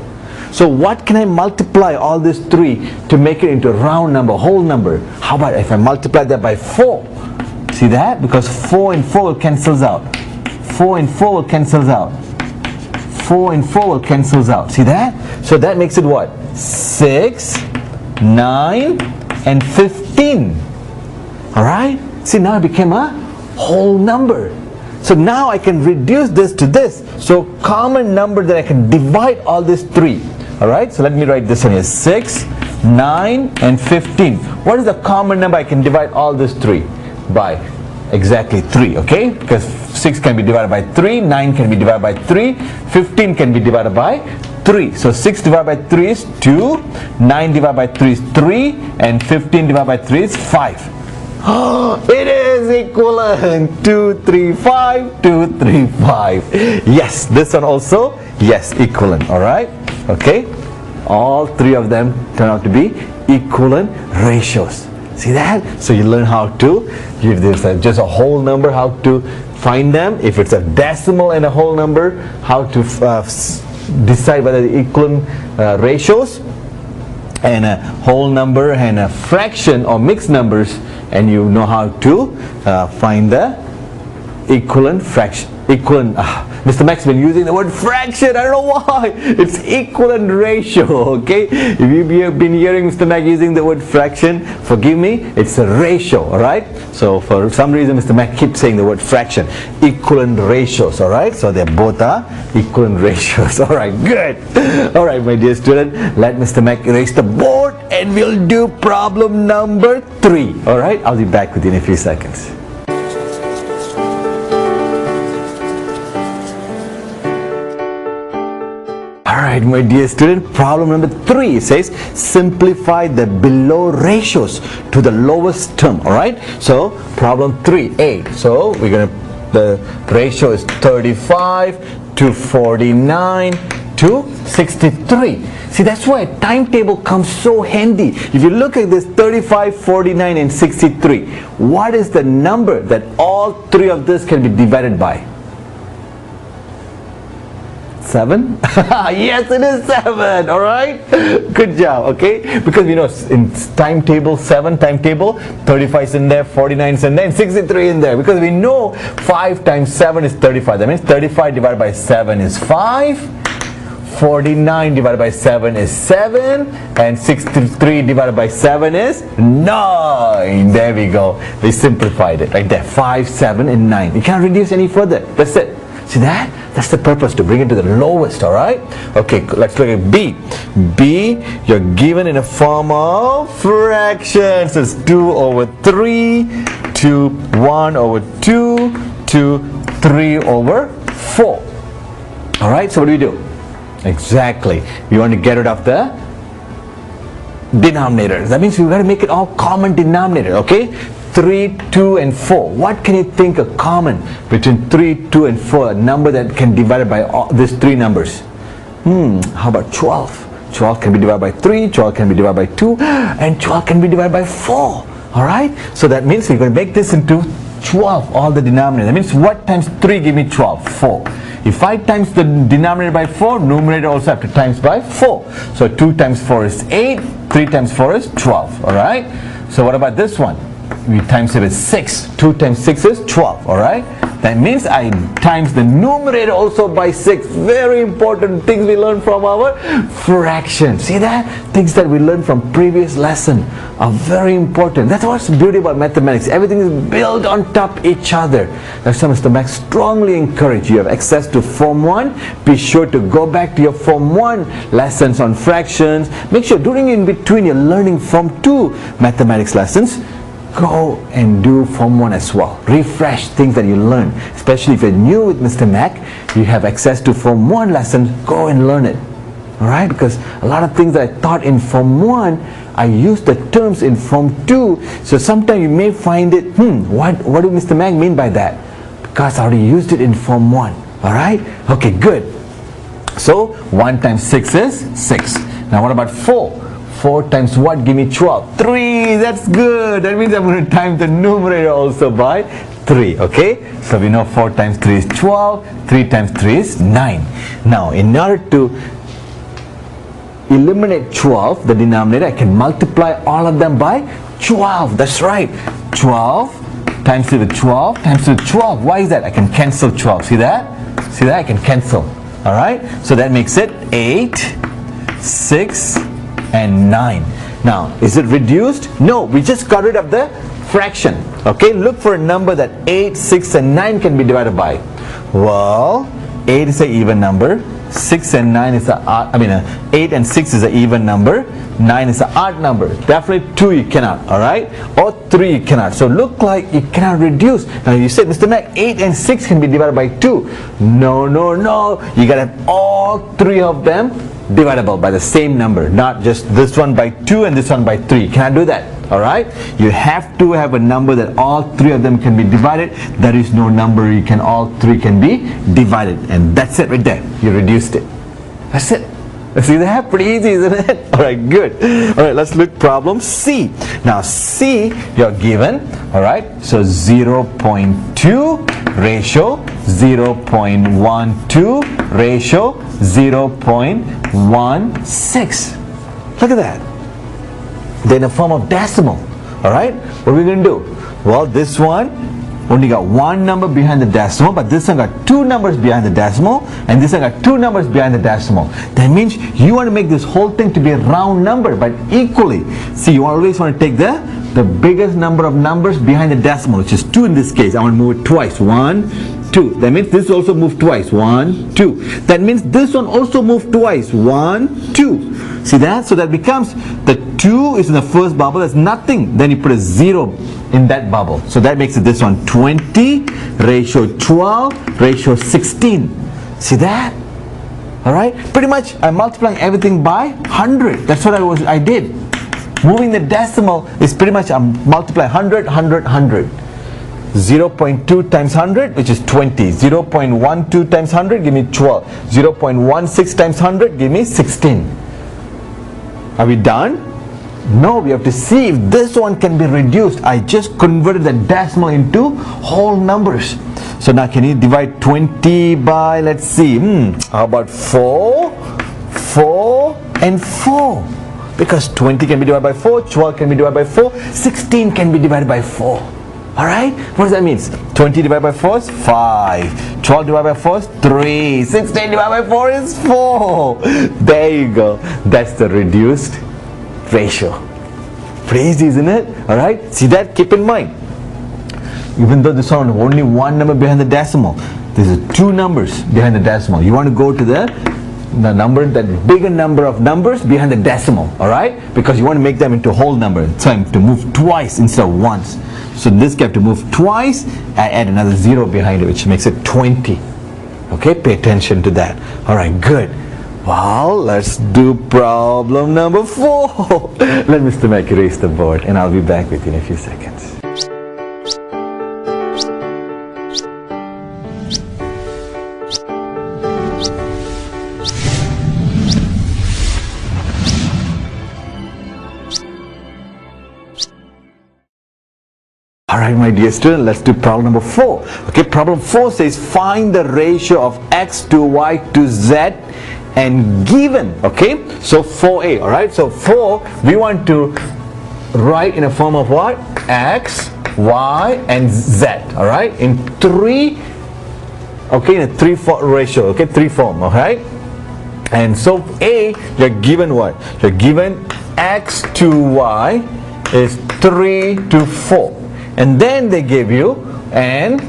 So what can I multiply all these 3 to make it into a round number, whole number? How about if I multiply that by 4? See that? Because 4 and 4 will cancel out. 4 and 4 will cancel out. 4 and 4 will cancel out. See that? So that makes it what? 6, 9, and 15. Alright? See, now it became a whole number. So now I can reduce this to this. So common number that I can divide all these 3. Alright? So let me write this one here. 6, 9, and 15. What is the common number I can divide all these 3 by? Exactly 3, okay? Because 6 can be divided by 3, 9 can be divided by 3, 15 can be divided by 3. So 6 divided by 3 is 2, 9 divided by 3 is 3, and 15 divided by 3 is 5. It is equivalent. 2, 3, 5, 2, 3, 5. Yes, this one also, yes, equivalent, alright? Okay? All 3 of them turn out to be equivalent ratios. See that? So you learn how to, if there's just a whole number, how to find them. If it's a decimal and a whole number, how to decide whether the equivalent ratios, and a whole number and a fraction or mixed numbers, and you know how to find the equivalent fraction. Mr. Max has been using the word fraction. I don't know why. It's equivalent ratio, okay? If you've been hearing Mr. Mac using the word fraction, forgive me, it's a ratio, alright? So for some reason Mr. Mac keeps saying the word fraction. Equivalent ratios, alright? So they both are equivalent ratios. Alright, good. Alright, my dear student, let Mr. Mac erase the board and we'll do problem number 3. Alright, I'll be back with you in a few seconds. Alright, my dear student, problem number 3 says simplify the below ratios to the lowest term. Alright, so problem 3a. So we're gonna, the ratio is 35 to 49 to 63. See, that's why a timetable comes so handy. If you look at this 35, 49, and 63, what is the number that all 3 of this can be divided by? 7? Yes, it is 7. Alright, good job. Okay, because you know in timetable 7 timetable 35 is in there, 49 is in there, and 63 in there, because we know 5 times 7 is 35. That means 35 divided by 7 is 5, 49 divided by 7 is 7, and 63 divided by 7 is 9. There we go. We simplified it right there. 5, 7, and 9. You can't reduce any further. That's it. See that? That's the purpose, to bring it to the lowest, alright? Okay, let's look at B. B, you're given in a form of fractions. So it's 2 over 3 to 1 over 2 to 3 over 4. Alright, so what do we do? Exactly. We want to get rid of the denominator. That means we've got to make it all common denominator, okay? 3, 2, and 4. What can you think of common between 3, 2, and 4? A number that can be divided by all these 3 numbers. How about 12? 12 can be divided by 3, 12 can be divided by 2, and 12 can be divided by 4. Alright? So that means we're going to make this into 12, all the denominator. That means what times 3 give me 12? 4. If I times the denominator by 4, numerator also have to times by 4. So 2 times 4 is 8, 3 times 4 is 12, alright? So what about this one? We times it with 6. 2 times 6 is 12, alright? That means I times the numerator also by 6. Very important things we learn from our fraction. See that? Things that we learned from previous lesson are very important. That's what's the beauty about mathematics. Everything is built on top each other. That's why Mr. Max strongly encourage you have access to Form 1. Be sure to go back to your Form 1 lessons on fractions. Make sure during in between you're learning Form 2 mathematics lessons. Go and do Form 1 as well. Refresh things that you learn. Especially if you're new with Mr. Mac, you have access to Form 1 lessons. Go and learn it. Alright? Because a lot of things that I taught in Form 1, I use the terms in Form 2. So sometimes you may find it, what did Mr. Mac mean by that? Because I already used it in Form 1. Alright? Okay, good. So 1 times 6 is 6. Now what about 4? 4 times what? Give me 12. 3. That's good. That means I'm going to times the numerator also by 3. Okay? So we know 4 times 3 is 12. 3 times 3 is 9. Now, in order to eliminate 12, the denominator, I can multiply all of them by 12. That's right. 12 times to the 12 times to the 12. Why is that? I can cancel 12. See that? See that? I can cancel. Alright? So that makes it 8, 6, and 9. Now, is it reduced? No, we just got rid of the fraction. Okay, look for a number that 8, 6, and 9 can be divided by. Well, 8 is an even number. 6 and 9 is a 8 and 6 is an even number. 9 is an odd number. Definitely 2 you cannot, alright? Or 3 you cannot. So look like you cannot reduce. Now you said, Mr. Mac, 8 and 6 can be divided by 2. No, no, no. You gotta have all 3 of them divisible by the same number, not just this one by 2 and this one by 3. You cannot do that. Alright? You have to have a number that all 3 of them can be divided. There is no number you can all 3 can be divided. And that's it right there. You reduced it. That's it. See that? Pretty easy, isn't it? Alright, good. Alright, let's look problem C. Now C, you're given, alright, so 0.2 ratio, 0.12 ratio, 0.16. Look at that. They're in a form of decimal. Alright, what are we going to do? Well, this one only got one number behind the decimal, but this one got 2 numbers behind the decimal, and this one got 2 numbers behind the decimal. That means you want to make this whole thing to be a round number, but equally. See, you always want to take the biggest number of numbers behind the decimal, which is 2 in this case. I want to move it twice. 1, 2. That means this also moved twice. 1, 2. That means this one also moved twice. 1, 2. See that? So that becomes the 2 is in the first bubble. That's nothing. Then you put a 0 in that bubble. So that makes it this one 20 ratio 12 ratio 16. See that? Alright? Pretty much I'm multiplying everything by 100. That's what I did. Moving the decimal is pretty much I'm multiplying 100, 100, 100. 0.2 times 100, which is 20. 0.12 times 100, give me 12. 0.16 times 100, give me 16. Are we done? No, we have to see if this one can be reduced. I just converted the decimal into whole numbers. So now can you divide 20 by, let's see, how about 4, 4, and 4? Because 20 can be divided by 4, 12 can be divided by 4, 16 can be divided by 4. Alright? What does that mean? 20 divided by 4 is 5. 12 divided by 4 is 3. 16 divided by 4 is 4. There you go. That's the reduced ratio. Pretty easy, isn't it? Alright? See that? Keep in mind. Even though this one only one number behind the decimal, there's 2 numbers behind the decimal. You want to go to the number, that bigger number of numbers behind the decimal. Alright? Because you want to make them into a whole number. So I have to move twice instead of once. So this I have to move twice. I add another 0 behind it, which makes it 20. Okay? Pay attention to that. Alright, good. Well, let's do problem number 4. Let Mr. Mac erase the board and I'll be back with you in a few seconds. Alright, my dear student, let's do problem number 4. Okay, problem 4 says find the ratio of x to y to z and given. Okay, so 4a. Alright, so 4 we want to write in a form of what? X, y and z. Alright, in 3, okay, in a 3-4 ratio. Okay, 3 form. Alright, and so a, you're given what? You're given x to y is 3 to 4, and then they give you and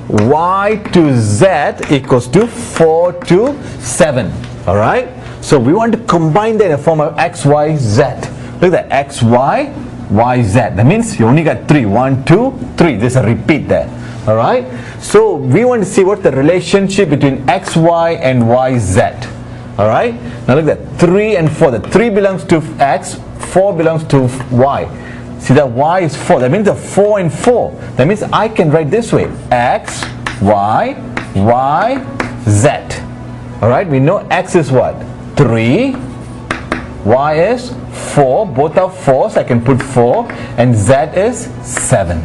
y to z equals to 4 to 7. All right, so we want to combine that in a form of x, y, z. Look at that, x, y, y, z. That means you only got 3. 1, 2, 3. There's a repeat there. All right, so we want to see what the relationship between x, y and y, z. All right, now look at that, 3 and 4. The 3 belongs to x, 4 belongs to y. See that y is 4. That means the 4 and 4. That means I can write this way, x, y, y, z. All right, we know x is what? 3. Y is 4. Both are 4, so I can put 4. And z is 7.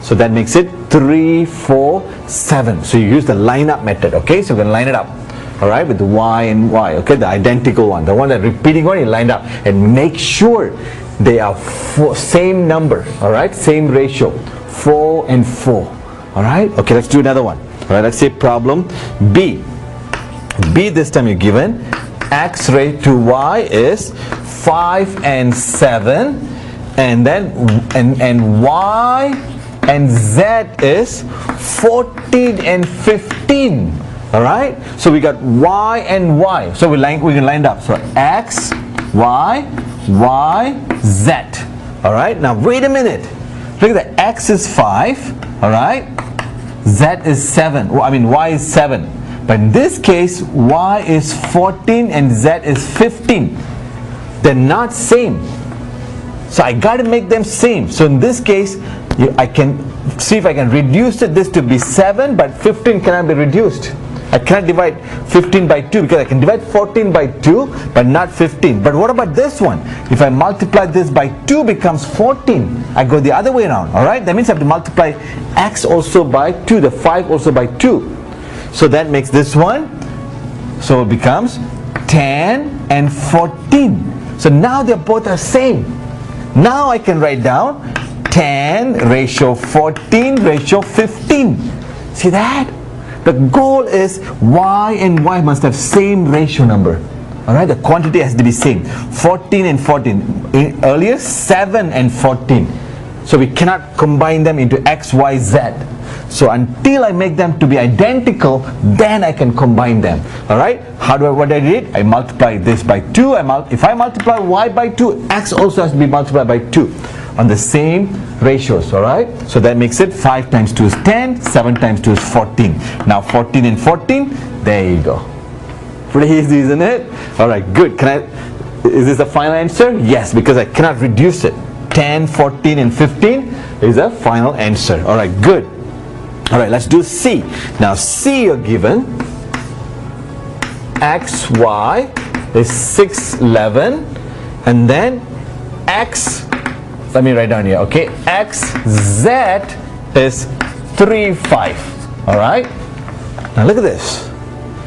So that makes it 3, 4, 7. So you use the line up method. Okay, so we're going to line it up. All right, with the y and y, okay, the identical one, the one that repeating one, you lined up, and make sure they are same number. All right, same ratio, 4 and 4. All right, okay, let's do another one. All right, let's say problem B. B, this time you're given x raised to y is 5 and 7, and then and y and z is 14 and 15. All right, so we got y and y, so we can line it up. So x, y, y, z. All right, now wait a minute, look at that, x is 5, all right, z is 7, well, I mean y is 7, but in this case y is 14 and z is 15. They're not same, so I got to make them same. So in this case I can see if I can reduce this to be 7, but 15 cannot be reduced. I cannot divide 15 by 2 because I can divide 14 by 2 but not 15. But what about this one? If I multiply this by 2 becomes 14. I go the other way around. Alright, that means I have to multiply x also by 2, the 5 also by 2. So that makes this one, so it becomes 10 and 14. So now they both are same. Now I can write down 10 ratio 14 ratio 15. See that? The goal is y and y must have same ratio number. Alright, the quantity has to be same. 14 and 14. Earlier 7 and 14. So we cannot combine them into x, y, z. So until I make them to be identical, then I can combine them. Alright, what I did? I multiply this by 2. If I multiply y by 2, x also has to be multiplied by 2. On the same ratios, alright? So that makes it 5 times 2 is 10, 7 times 2 is 14. Now 14 and 14, there you go. Pretty easy, isn't it? Alright, good. Is this the final answer? Yes, because I cannot reduce it. 10, 14 and 15 is the final answer. Alright, good. Alright, let's do C. Now C you're given x, y is 6, 11, and then x, let me write down here, okay, x, z is 3, 5. Alright, now look at this.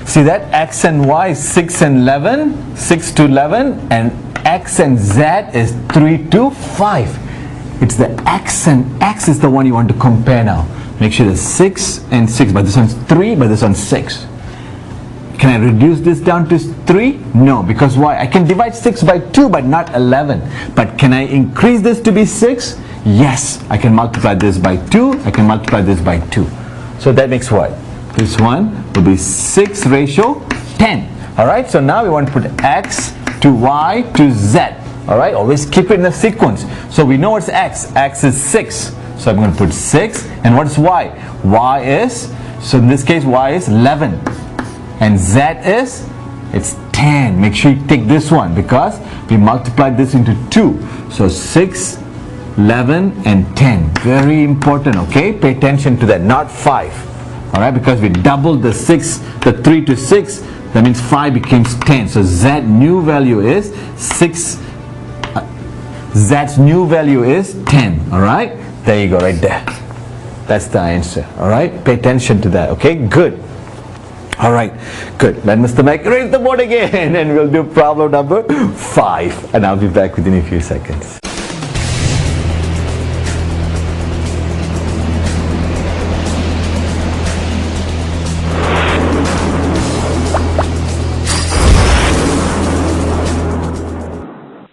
See that x and y is 6 and 11, 6 to 11, and x and z is 3 to 5. It's the x, and x is the one you want to compare now. Make sure there's 6 and 6, but this one's 3, but this one's 6. Can I reduce this down to 3? No, because why? I can divide 6 by 2 but not 11. But can I increase this to be 6? Yes, I can multiply this by 2, I can multiply this by 2. So that makes what? This one will be 6 ratio 10. Alright, so now we want to put x to y to z. Alright, always keep it in the sequence. So we know what's x. X is 6. So I'm going to put 6. And what is y? Y is, so in this case y is 11. And z is, it's 10. Make sure you take this one because we multiplied this into 2. So 6, 11 and 10. Very important, okay? Pay attention to that, not 5. Alright, because we doubled the 6, the 3 to 6, that means 5 becomes 10. So z new value is 6, z's new value is 10. Alright, There you go, right there. That's the answer. All right, pay attention to that. Okay, good. All right, good. Let Mr. Mac raise the board again, and we'll do problem number 5, and I'll be back within a few seconds.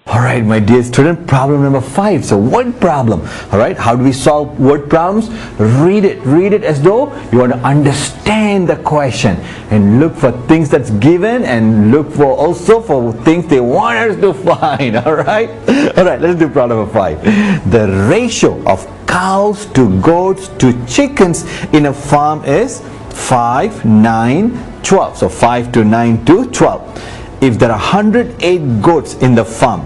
Alright, my dear student, problem number 5. So word problem. Alright, how do we solve word problems? Read it as though you want to understand the question, and look for things that's given, and look for also for things they want us to find. Alright, let's do problem number 5. The ratio of cows to goats to chickens in a farm is 5, 9, 12. So 5 to 9 to 12. If there are 108 goats in the farm,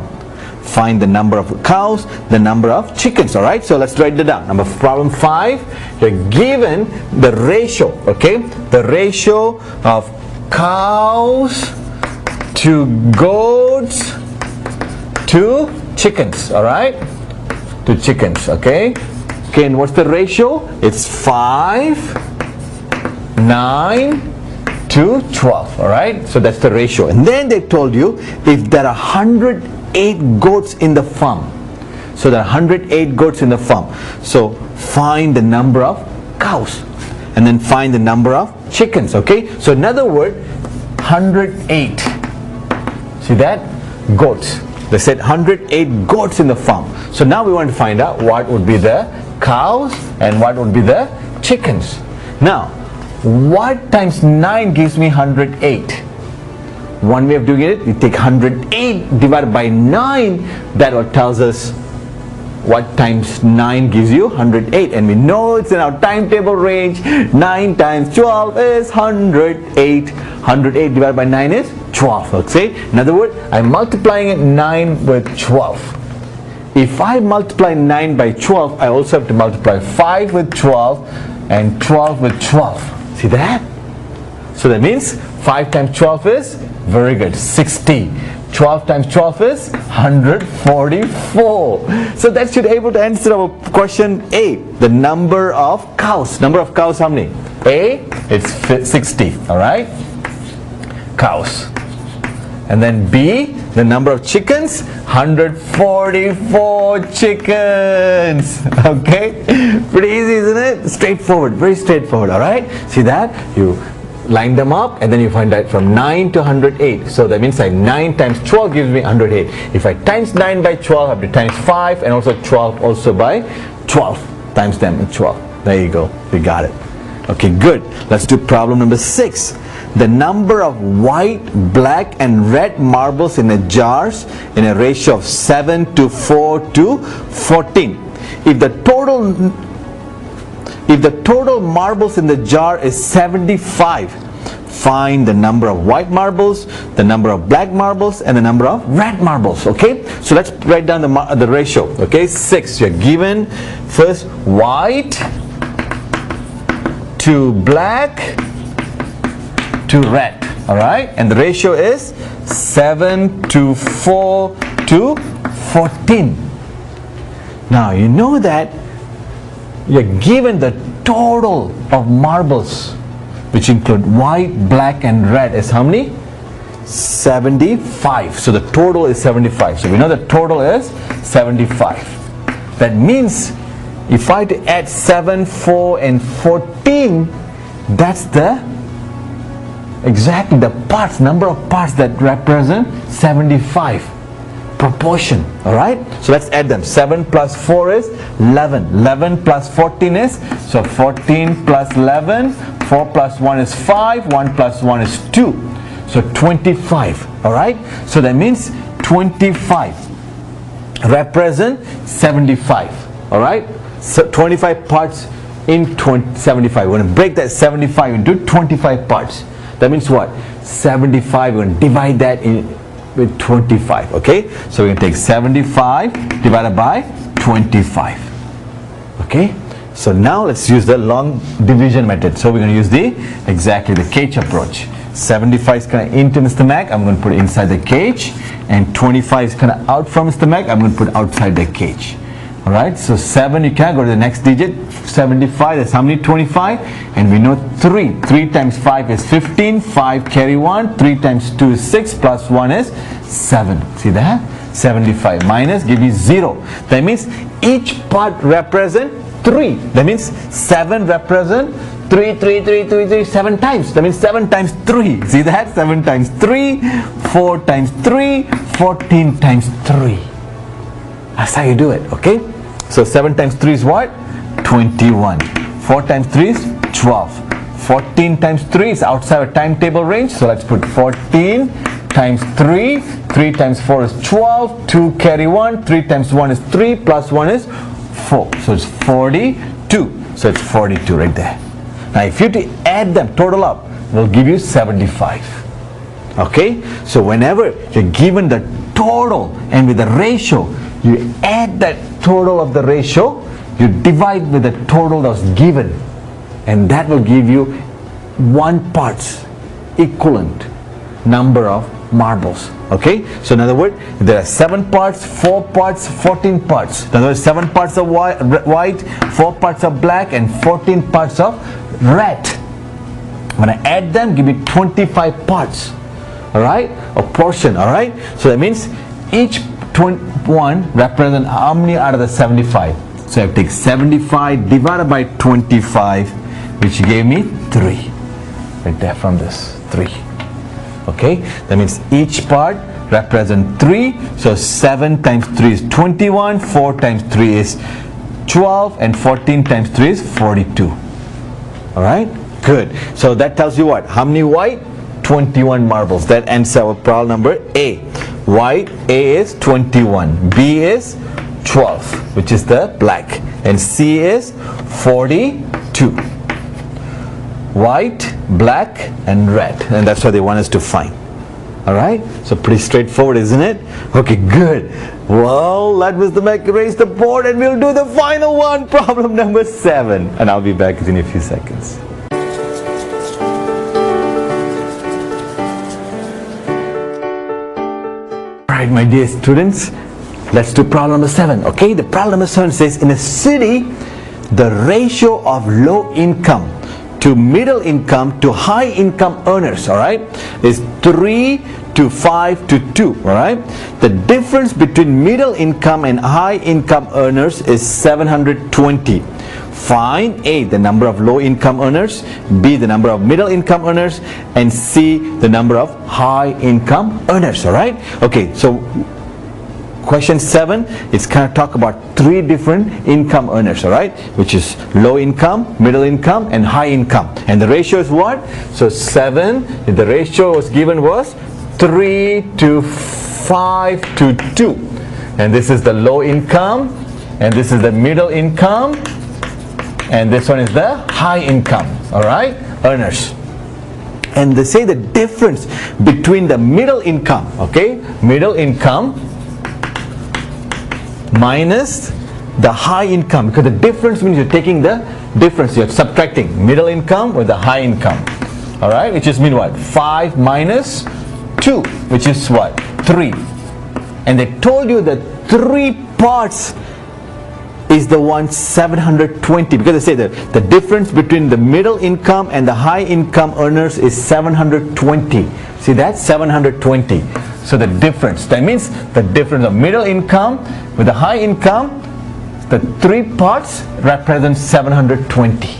find the number of cows, the number of chickens. Alright, so let's write that down. Problem 5, you're given the ratio, okay? The ratio of cows to goats to chickens. Alright, to chickens. Okay, and what's the ratio? It's 5, 9 to 12. Alright, so that's the ratio. And then they told you if there are 108 goats in the farm. So there are 108 goats in the farm. So find the number of cows, and then find the number of chickens. Okay, so in other words, 108. See that? Goats. They said 108 goats in the farm. So now we want to find out what would be the cows and what would be the chickens. Now, what times 9 gives me 108? One way of doing it, you take 108 divided by 9. That what tells us what times 9 gives you 108, and we know it's in our timetable range. 9 times 12 is 108. 108 divided by 9 is 12. Okay, in other words, I'm multiplying it 9 with 12. If I multiply 9 by 12, I also have to multiply 5 with 12 and 12 with 12. See that? So that means 5 times 12 is, very good, 60. 12 times 12 is 144. So that should be able to answer our question A, the number of cows. Number of cows, how many? A, it's 60. Alright, cows. And then B, the number of chickens, 144 chickens. Okay, pretty easy, isn't it? Straightforward, very straightforward. Alright, see that? You line them up, and then you find out from 9 to 108. So that means like 9 times 12 gives me 108. If I times 9 by 12, I have to times 5, and also 12 also by 12. Times them with 12. There you go, we got it. Okay, good. Let's do problem number 6. The number of white, black and red marbles in a jars in a ratio of 7 to 4 to 14. If the total marbles in the jar is 75, find the number of white marbles, the number of black marbles, and the number of red marbles. Okay, so let's write down the ratio. Okay, 6. You're given first white to black to red. Alright, and the ratio is 7 to 4 to 14. Now you know that you're given the total of marbles, which include white, black and red, is how many? 75. So the total is 75. So we know the total is 75. That means if I had to add 7, 4 and 14, that's exactly the parts, number of parts that represent 75. Proportion. Alright, so let's add them. 7 plus 4 is 11. 11 plus 14 is, so 14 plus 11, 4 plus 1 is 5, 1 plus 1 is 2, so 25. Alright, so that means 25 represent 75. Alright, so 25 parts in 75. We're going to break that 75 into 25 parts. That means what? 75, we're going to divide that in with 25. Okay, so we're going to take 75 divided by 25. Okay, so now let's use the long division method. So we're going to use exactly the cage approach. 75 is kind of into Mr. Mac, I'm going to put it inside the cage, and 25 is kind of out from Mr. Mac, I'm going to put outside the cage. Alright, so 7, you can go to the next digit. 75, that's how many? 25. And we know 3. 3 times 5 is 15. 5 carry 1. 3 times 2 is 6. Plus 1 is 7. See that? 75 minus, give you 0. That means each part represent 3. That means 7 represent 3, 7 times. That means 7 times 3. See that? 7 times 3, 4 times 3, 14 times 3. That's how you do it, okay? So 7 times 3 is what? 21. 4 times 3 is 12. 14 times 3 is outside a timetable range. So let's put 14 times 3. 3 times 4 is 12. 2 carry 1. 3 times 1 is 3. Plus 1 is 4. So it's 42. So it's 42 right there. Now if you to add them, total up, will give you 75. Okay? So whenever you're given the total and with the ratio, you add that total of the ratio, you divide with the total that was given, and that will give you 1 part's equivalent number of marbles. Okay, so in other words, there are 7 parts, 4 parts, 14 parts. In other words, 7 parts of white, 4 parts of black, and 14 parts of red. When I add them, give me 25 parts. Alright, a portion. Alright, so that means each 1 represent how many out of the 75? So I take 75 divided by 25, which gave me 3. Right there from this, 3. Okay, that means each part represent 3. So 7 times 3 is 21, 4 times 3 is 12, and 14 times 3 is 42. Alright, good. So that tells you what? How many white? 21 marbles. That ends our problem number A. White, A is 21, B is 12, which is the black, and C is 42. White, black, and red, and that's what they want us to find. Alright, so pretty straightforward, isn't it? Okay, good. Well, let Mr. Mac erase the board and we'll do the final one, problem number 7, and I'll be back in a few seconds. Alright, my dear students, let's do problem number 7. Okay, the problem number 7 says, in a city, the ratio of low income to middle income to high income earners, alright, is 3 to 5 to 2, alright. The difference between middle income and high income earners is 720. Find A, the number of low income earners, B, the number of middle income earners, and C, the number of high income earners. Alright, okay, so question 7, it's kind of talk about 3 different income earners, alright, which is low income, middle income, and high income. And the ratio is what? So 7, the ratio was given was 3 to 5 to 2. And this is the low income, and this is the middle income, and this one is the high income, alright, earners. And they say the difference between the middle income, okay, middle income minus the high income, because the difference means you're taking the difference, you're subtracting middle income with the high income, alright, which is mean what? 5 minus 2, which is what? 3. And they told you that 3 parts is the one 720, because they say that the difference between the middle income and the high income earners is 720. See that? 720. So the difference, that means the difference of middle income with the high income, the 3 parts represent 720.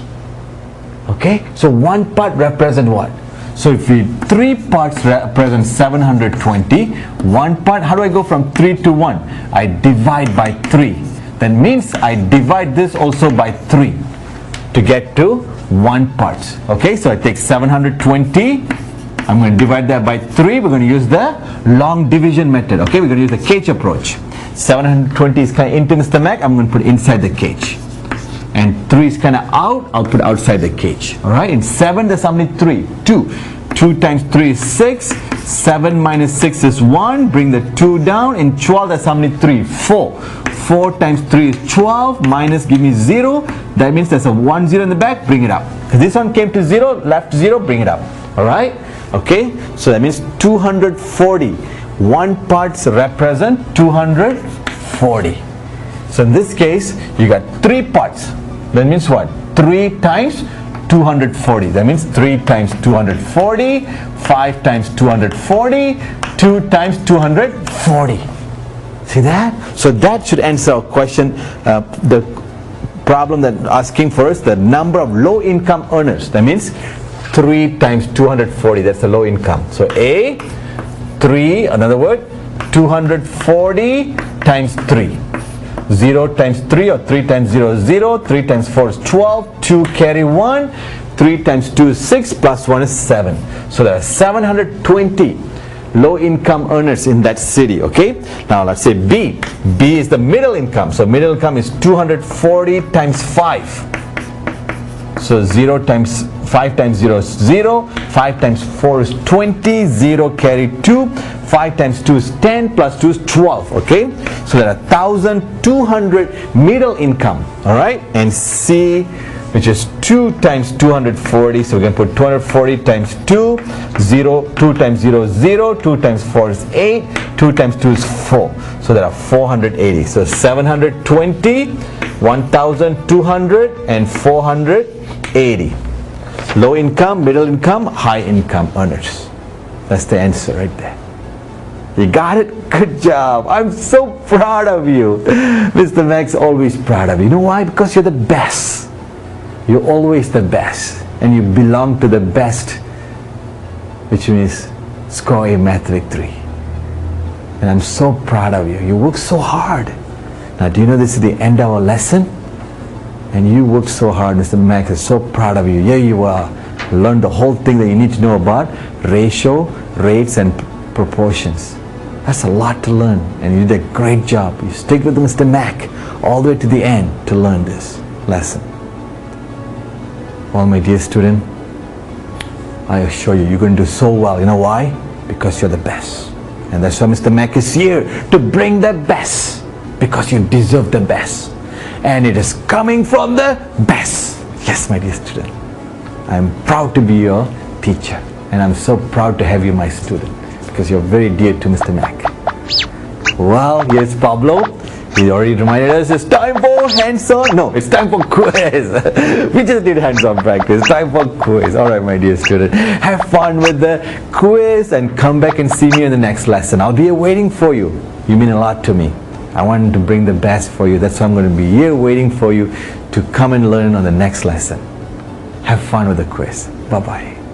Okay, so 1 part represent what? So if we 3 parts represent 720, 1 part, how do I go from 3 to 1? I divide by 3. That means I divide this also by 3 to get to 1 part. Okay, so I take 720, I'm going to divide that by 3. We're going to use the long division method. Okay, we're going to use the cage approach. 720 is kind of into Mr. Mac, I'm going to put inside the cage. And 3 is kind of out, I'll put outside the cage. Alright, in 7 there's how many 3? 2. 2 times 3 is 6. 7 minus 6 is 1. Bring the 2 down. In 12 that's how many 3? 4. 4 times 3 is 12. Minus, give me 0. That means there's a 1 0 in the back. Bring it up. Because this one came to 0, left 0, bring it up. Alright? Okay? So that means 240. 1 parts represent 240. So in this case, you got 3 parts. That means what? 3 times 240. That means 3 times 240, 5 times 240, 2 times 240. See that? So that should answer our question. The problem that asking for us, the number of low income earners. That means 3 times 240. That's the low income. So A, 3, another word, 240 times 3. 0 times 3 or 3 times 0 is 0, 3 times 4 is 12, 2 carry 1, 3 times 2 is 6, plus 1 is 7. So there are 720 low income earners in that city, okay? Now let's say B. B is the middle income. So middle income is 240 times 5. So 0 times 5 times 0 is 0, 5 times 4 is 20, 0 carry 2, 5 times 2 is 10, plus 2 is 12, okay? So there are 1,200 middle income, alright? And C, which is 2 times 240, so we can put 240 times 2, 0, 2 times 0 is 0, 2 times 4 is 8, 2 times 2 is 4. So there are 480. So 720, 1,200, and 480. Low income, middle income, high income earners. That's the answer right there. You got it? Good job. I'm so proud of you. Mr. Max always proud of you. You know why? Because you're the best. You're always the best. And you belong to the best, which means score a math victory. And I'm so proud of you. You work so hard. Now, do you know this is the end of our lesson? And you worked so hard, Mr. Max is so proud of you. Here you are. Learned the whole thing that you need to know about ratio, rates, and proportions. That's a lot to learn, and you did a great job. You stick with Mr. Mac all the way to the end to learn this lesson. Well, my dear student, I assure you, you're going to do so well. You know why? Because you're the best. And that's why Mr. Mac is here, to bring the best. Because you deserve the best. And it is coming from the best. Yes, my dear student. I'm proud to be your teacher. And I'm so proud to have you my student. Because you're very dear to Mr. Mac. Well, here's Pablo. He already reminded us it's time for hands-on. No, it's time for quiz. We just did hands-on practice. It's time for quiz. Alright, my dear student. Have fun with the quiz and come back and see me in the next lesson. I'll be here waiting for you. You mean a lot to me. I wanted to bring the best for you. That's why I'm going to be here waiting for you to come and learn on the next lesson. Have fun with the quiz. Bye-bye.